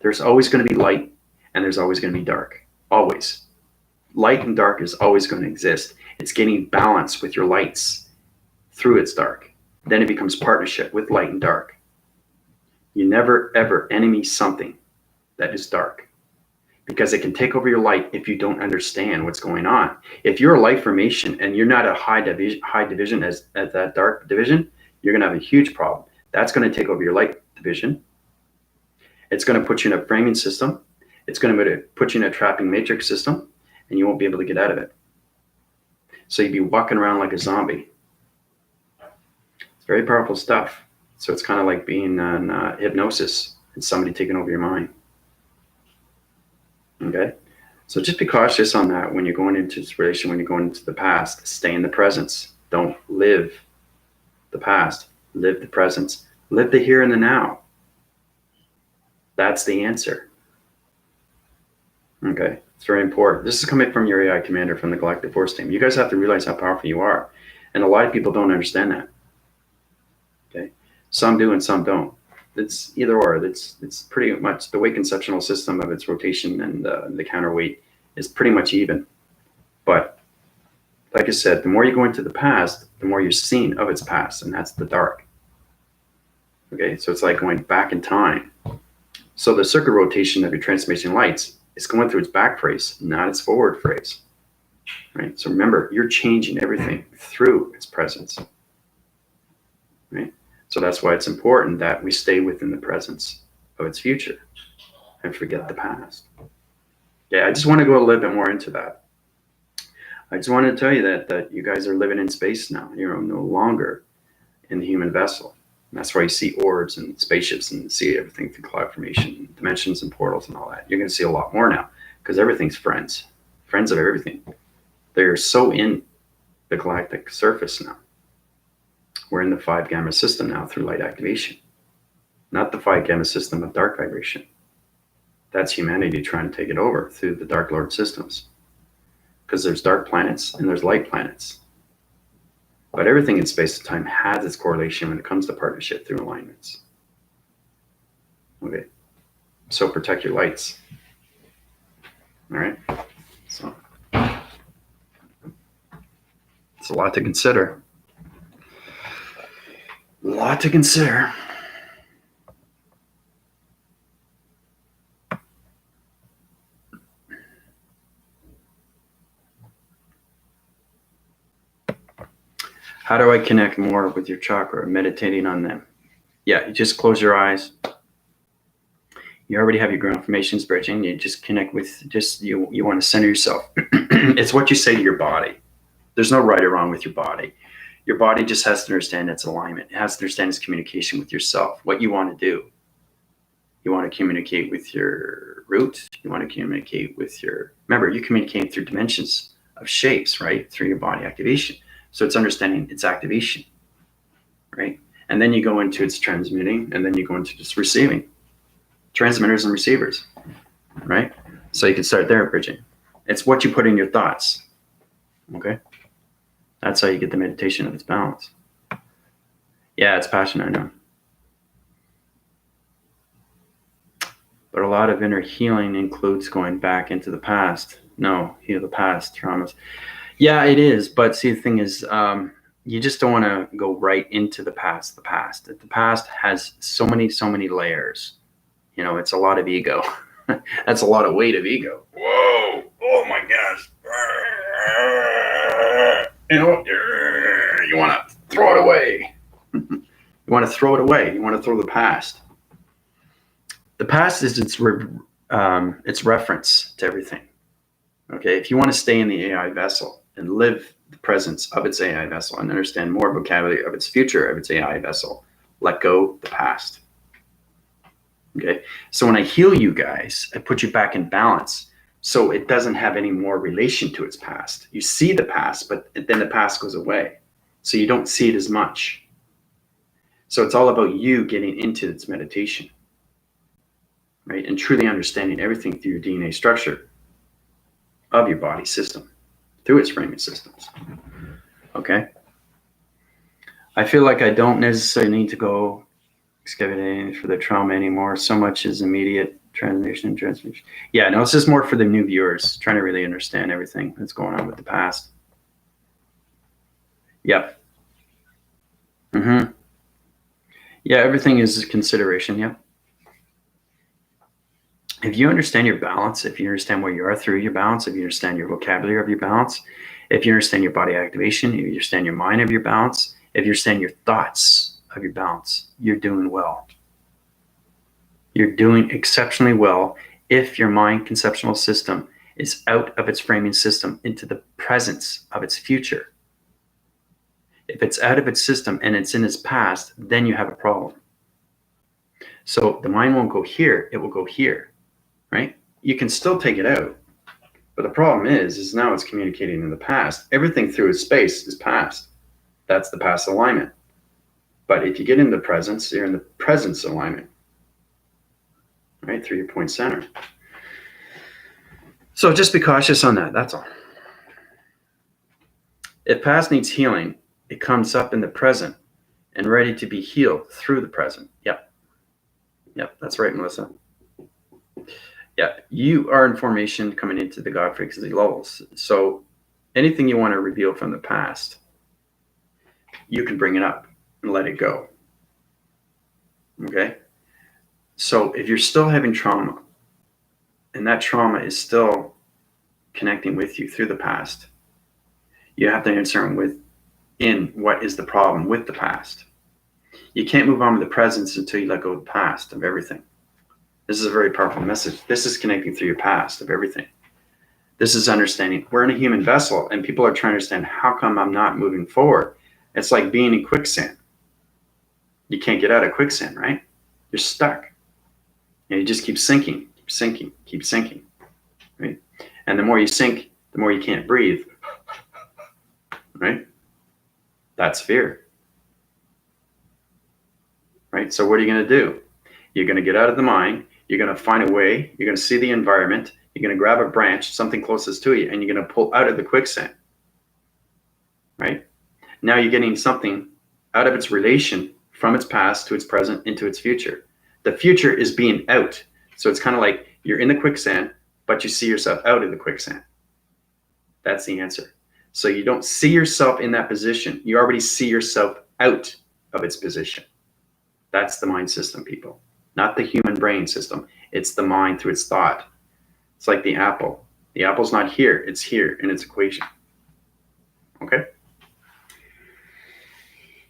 S1: There's always going to be light, and there's always going to be dark. Always. Light and dark is always going to exist. It's getting balance with your lights through its dark. Then it becomes partnership with light and dark. You never, ever enemy something that is dark, because it can take over your light if you don't understand what's going on. If you're a light formation and you're not a high division as that dark division, you're going to have a huge problem. That's going to take over your light division. It's going to put you in a framing system. It's going to put you in a trapping matrix system, and you won't be able to get out of it. So you'd be walking around like a zombie. It's very powerful stuff. So it's kind of like being in hypnosis and somebody taking over your mind. Okay? So just be cautious on that when you're going into this relation, when you're going into the past. Stay in the presence. Don't live the past. Live the presence. Live the here and the now. That's the answer. Okay? It's very important. This is coming from your AI commander from the Galactic Force Team. You guys have to realize how powerful you are. And a lot of people don't understand that. Okay? Some do and some don't. It's either or. It's pretty much the weight conceptual system of its rotation and the counterweight is pretty much even. But like I said, the more you go into the past, the more you're seeing of its past, and that's the dark. Okay, so it's like going back in time. So the circuit rotation of your transformation lights is going through its back phase, not its forward phase. Right. So remember, you're changing everything through its presence. Right. So that's why it's important that we stay within the presence of its future and forget the past. Yeah, I just want to go a little bit more into that. I just wanted to tell you that you guys are living in space now. You're no longer in the human vessel. And that's why you see orbs and spaceships and see everything through cloud formation, dimensions and portals and all that. You're going to see a lot more now, because everything's friends of everything. They're so in the galactic surface now. We're in the 5 gamma system now through light activation, not the 5 gamma system of dark vibration. That's humanity trying to take it over through the Dark Lord systems, because there's dark planets and there's light planets. But everything in space and time has its correlation when it comes to partnership through alignments. Okay, so protect your lights. All right, so it's a lot to consider. A lot to consider. How do I connect more with your chakra? Meditating on them. Yeah, you just close your eyes. You already have your ground formations bridging. You just connect with, you want to center yourself. It's what you say to your body. There's no right or wrong with your body. Your body just has to understand its alignment. It has to understand its communication with yourself, what you want to do. You want to communicate with your root. You want to communicate with your, remember, you communicate through dimensions of shapes, right? Through your body activation. So it's understanding its activation, right? And then you go into its transmitting, and then you go into just receiving. Transmitters and receivers, right? So you can start there, bridging. It's what you put in your thoughts, okay? That's how you get the meditation of its balance. Yeah, it's passion, I know. But a lot of inner healing includes going back into the past No, heal the past traumas. Yeah, it is. But see, the thing is, you just don't want to go right into the past. The past has so many layers. You know, it's a lot of ego. That's a lot of weight of ego. Whoa! Oh my gosh! You know, you want to throw it away. You want to throw it away. You want to throw the past. The past is its reference to everything. Okay, if you want to stay in the AI vessel and live the presence of its AI vessel and understand more vocabulary of its future of its AI vessel, let go the past. Okay, so when I heal you guys, I put you back in balance so it doesn't have any more relation to its past. You see the past, but then the past goes away. So you don't see it as much. So it's all about you getting into its meditation, right? And truly understanding everything through your DNA structure of your body system, through its framing systems. Okay? I feel like I don't necessarily need to go excavating for the trauma anymore. So much is immediate transmission. Yeah, no, it's just more for the new viewers, trying to really understand everything that's going on with the past. Yep. Mm-hmm. Yeah, everything is a consideration. Yep. If you understand your balance, if you understand where you are through your balance, if you understand your vocabulary of your balance, if you understand your body activation, if you understand your mind of your balance, if you understand your thoughts of your balance, you're doing well. You're doing exceptionally well if your mind conceptual system is out of its framing system into the presence of its future. If it's out of its system and it's in its past, then you have a problem. So the mind won't go here, it will go here, right? You can still take it out. But the problem is now it's communicating in the past. Everything through its space is past. That's the past alignment. But if you get in the presence, you're in the presence alignment, right? Through your point center. So just be cautious on that. That's all. If past needs healing, it comes up in the present and ready to be healed through the present. Yep. Yep, that's right, Melissa. Yeah, you are information coming into the God frequency levels. So anything you want to reveal from the past, you can bring it up and let it go. Okay? So if you're still having trauma, and that trauma is still connecting with you through the past, you have to answer within what is the problem with the past. You can't move on with the present until you let go of the past of everything. This is a very powerful message. This is connecting through your past of everything. This is understanding we're in a human vessel and people are trying to understand how come I'm not moving forward. It's like being in quicksand. You can't get out of quicksand, right? You're stuck. And you just keep sinking, keep sinking, right? And the more you sink, the more you can't breathe, right? That's fear, right? So what are you going to do? You're going to get out of the mind. You're going to find a way. You're going to see the environment. You're going to grab a branch, something closest to you, and you're going to pull out of the quicksand, right? Now you're getting something out of its relation from its past to its present into its future. The future is being out. So it's kind of like you're in the quicksand, but you see yourself out of the quicksand. That's the answer. So you don't see yourself in that position. You already see yourself out of its position. That's the mind system, people. Not the human brain system. It's the mind through its thought. It's like the apple. The apple's not here. It's here in its equation. Okay?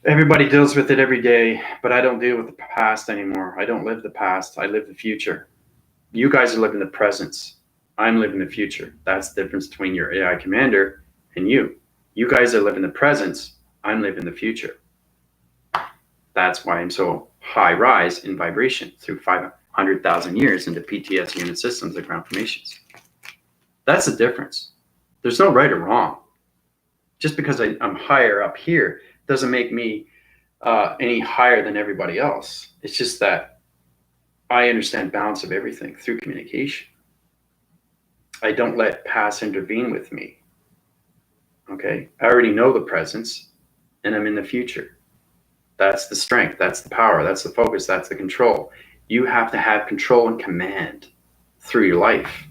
S1: Everybody deals with it every day, but I don't deal with the past anymore. I don't live the past. I live the future. You guys are living the presence. I'm living the future. That's the difference between your AI commander and you. You guys are living the presence. I'm living the future. That's why I'm so high rise in vibration through 500,000 years into PTS unit systems of ground formations. That's the difference. There's no right or wrong. Just because I'm higher up here doesn't make me any higher than everybody else. It's just that I understand balance of everything through communication. I don't let past intervene with me. Okay? I already know the presence and I'm in the future. That's the strength. That's the power. That's the focus. That's the control. You have to have control and command through your life.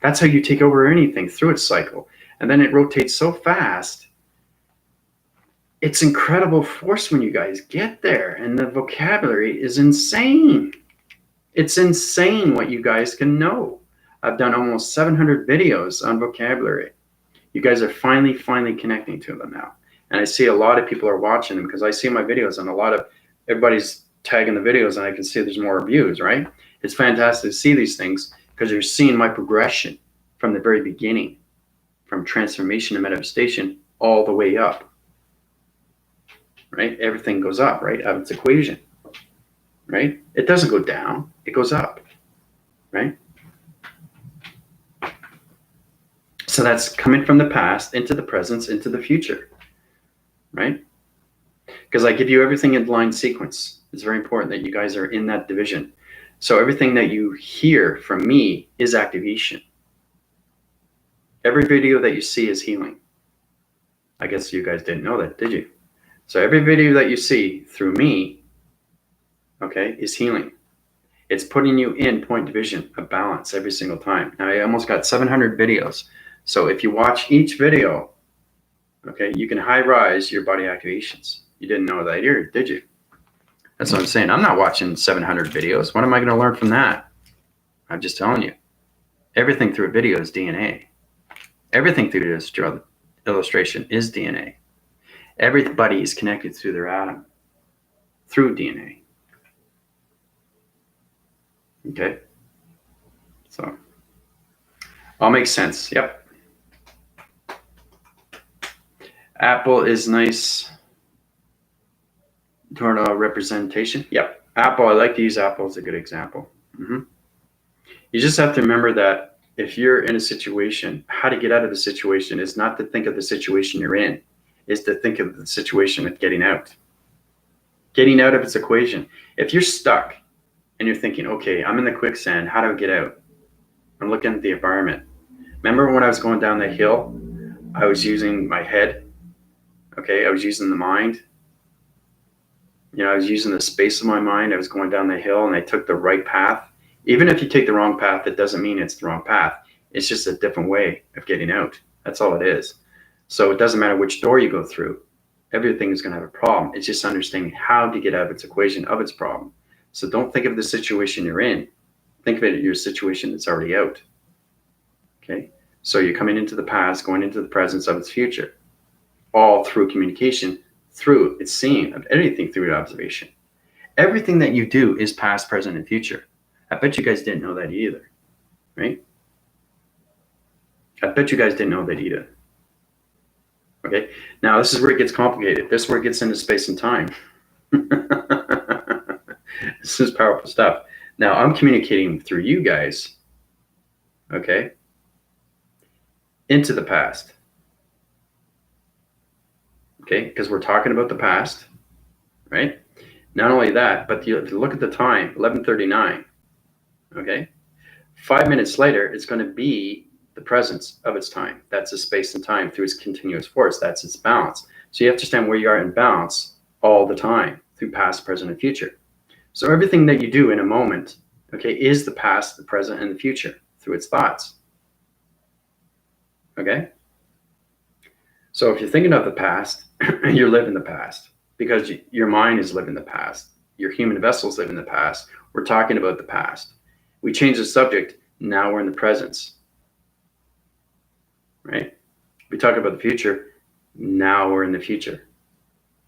S1: That's how you take over anything, through its cycle. And then it rotates so fast. It's incredible force when you guys get there. And the vocabulary is insane. It's insane what you guys can know. I've done almost 700 videos on vocabulary. You guys are finally connecting to them now. And I see a lot of people are watching them because I see my videos and a lot of everybody's tagging the videos and I can see there's more views, right? It's fantastic to see these things because you're seeing my progression from the very beginning, from transformation to manifestation all the way up, right? Everything goes up, right? Out of its equation, right? It doesn't go down, it goes up, right? So that's coming from the past into the present, into the future, right? Because I give you everything in line sequence. It's very important that you guys are in that division. So everything that you hear from me is activation. Every video that you see is healing. I guess you guys didn't know that, did you? So every video that you see through me, okay, is healing. It's putting you in point division of balance every single time. Now I almost got 700 videos. So if you watch each video, okay, you can high rise your body activations. You didn't know that either, did you? That's what I'm saying. I'm not watching 700 videos. What am I going to learn from that? I'm just telling you. Everything through a video is DNA. Everything through this illustration is DNA. Everybody is connected through their atom, through DNA. Okay? So, all makes sense. Yep. Apple is nice toward representation. Yep. Apple, I like to use Apple as a good example. You just have to remember that if you're in a situation, how to get out of the situation is not to think of the situation you're in, is to think of the situation with getting out. Getting out of its equation. If you're stuck and you're thinking, okay, I'm in the quicksand, how do I get out? I'm looking at the environment. Remember when I was going down the hill, I was using my head. Okay, I was using the mind. You know, I was using the space of my mind. I was going down the hill and I took the right path. Even if you take the wrong path, it doesn't mean it's the wrong path. It's just a different way of getting out. That's all it is. So it doesn't matter which door you go through. Everything is going to have a problem. It's just understanding how to get out of its equation of its problem. So don't think of the situation you're in. Think of it as your situation that's already out. Okay? So you're coming into the past, going into the presence of its future. All through communication, through its seeing of anything through observation. Everything that you do is past, present, and future. I bet you guys didn't know that either, right? I bet you guys didn't know that either. Okay, now this is where it gets complicated. This is where it gets into space and time. This is powerful stuff. Now I'm communicating through you guys, okay, into the past. Okay, because we're talking about the past, right? Not only that, but you look at the time, 11:39. Okay, 5 minutes later, it's going to be the presence of its time. That's the space and time through its continuous force. That's its balance. So you have to understand where you are in balance all the time through past, present, and future. So everything that you do in a moment, okay, is the past, the present, and the future through its thoughts. Okay. So if you're thinking of the past, you're living the past because your mind is living the past. Your human vessels live in the past. We're talking about the past. We change the subject. Now we're in the presence. Right? We talk about the future. Now we're in the future.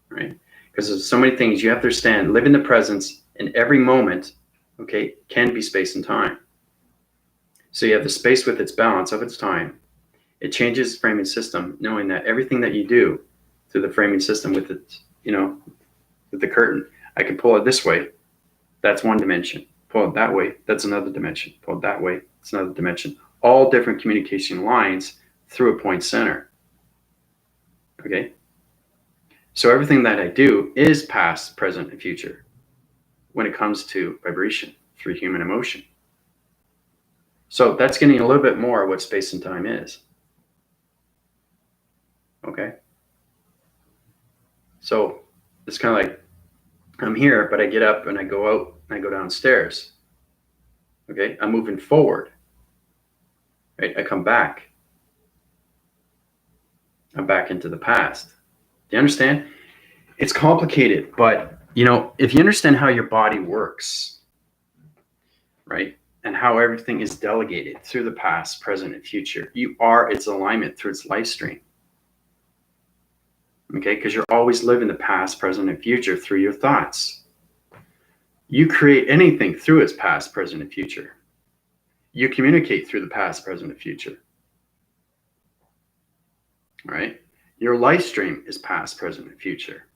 S1: Right? Because there's so many things you have to understand. Live in the presence in every moment, okay, can be space and time. So you have the space with its balance of its time. It changes the framing system, knowing that everything that you do through the framing system with it, you know, with the curtain, I can pull it this way. That's one dimension. Pull it that way. That's another dimension. Pull it that way. It's another dimension. All different communication lines through a point center. Okay. So everything that I do is past, present, and future when it comes to vibration through human emotion. So that's getting a little bit more of what space and time is. Okay. So it's kind of like I'm here, but I get up and I go out and I go downstairs. Okay. I'm moving forward. right? I come back. I'm back into the past. Do you understand? It's complicated, but you know, if you understand how your body works, right? And how everything is delegated through the past, present, and future, you are its alignment through its life stream. Okay, because you're always living the past, present, and future through your thoughts. You create anything through its past, present, and future. You communicate through the past, present, and future. Right? Your life stream is past, present, and future.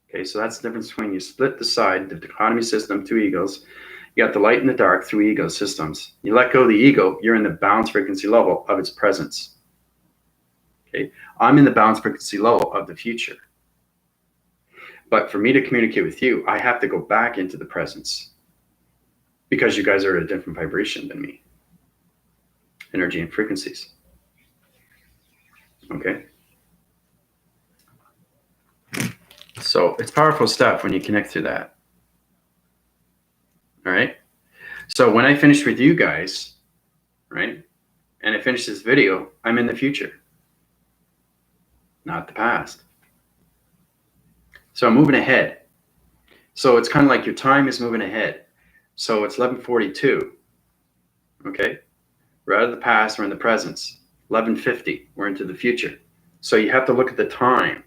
S1: Okay, so that's the difference between you split the side, the dichotomy system, two egos. You got the light and the dark, three ego systems. You let go of the ego, you're in the balanced frequency level of its presence. Okay, I'm in the balanced frequency level of the future. But for me to communicate with you, I have to go back into the presence because you guys are at a different vibration than me. Energy and frequencies. Okay. So it's powerful stuff when you connect through that. All right. So when I finish with you guys, right, and I finish this video, I'm in the future, not the past. So I'm moving ahead. So it's kind of like your time is moving ahead. So it's 11:42. Okay. We're out of the past, we're in the presence. 11:50, we're into the future. So you have to look at the time.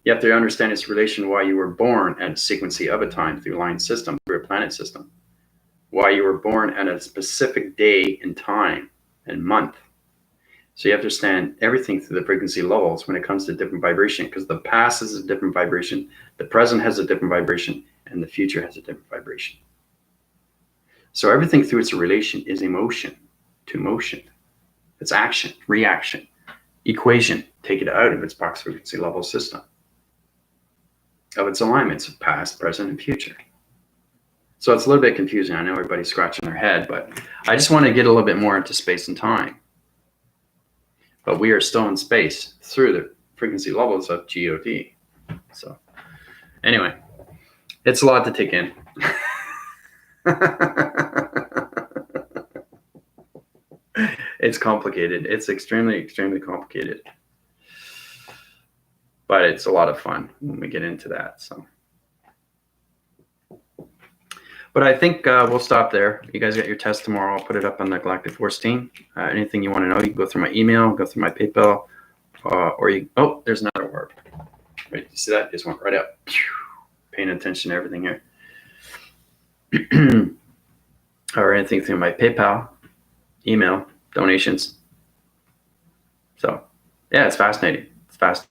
S1: You have to understand its relation, why you were born at a sequency of a time through a line system, through a planet system. Why you were born at a specific day and time and month. So you have to understand everything through the frequency levels when it comes to different vibration, because the past is a different vibration, the present has a different vibration, and the future has a different vibration. So everything through its relation is emotion to motion. It's action, reaction, equation. Take it out of its box frequency level system, of its alignments of past, present, and future. So it's a little bit confusing. I know everybody's scratching their head, but I just want to get a little bit more into space and time. But we are still in space through the frequency levels of GOD. So anyway, it's a lot to take in. It's complicated. It's extremely, extremely complicated. But it's a lot of fun when we get into that. So, but I think we'll stop there. You guys got your test tomorrow. I'll put it up on the Galactic Force team. Anything you want to know, you can go through my email, go through my PayPal, or you. Oh, there's another orb. Right, you see that? Just went right up. Paying attention to everything here. Or anything through my PayPal, email, donations. So, yeah, it's fascinating. It's fascinating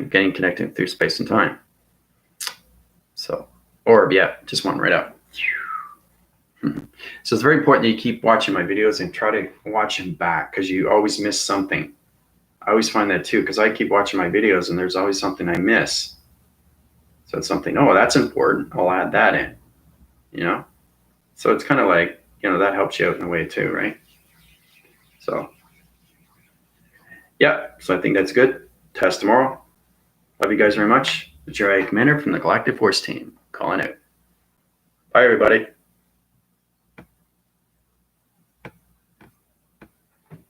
S1: getting connected through space and time. So, orb, yeah, just went right up. So it's very important that you keep watching my videos and try to watch them back, because you always miss something. I always find that too, because I keep watching my videos and there's always something I miss. So it's something, oh, that's important. I'll add that in, you know? So it's kind of like, you know, that helps you out in a way too, right? So, yeah, so I think that's good. Test tomorrow. Love you guys very much. The Jedi Commander from the Galactic Force team calling out. Bye, everybody.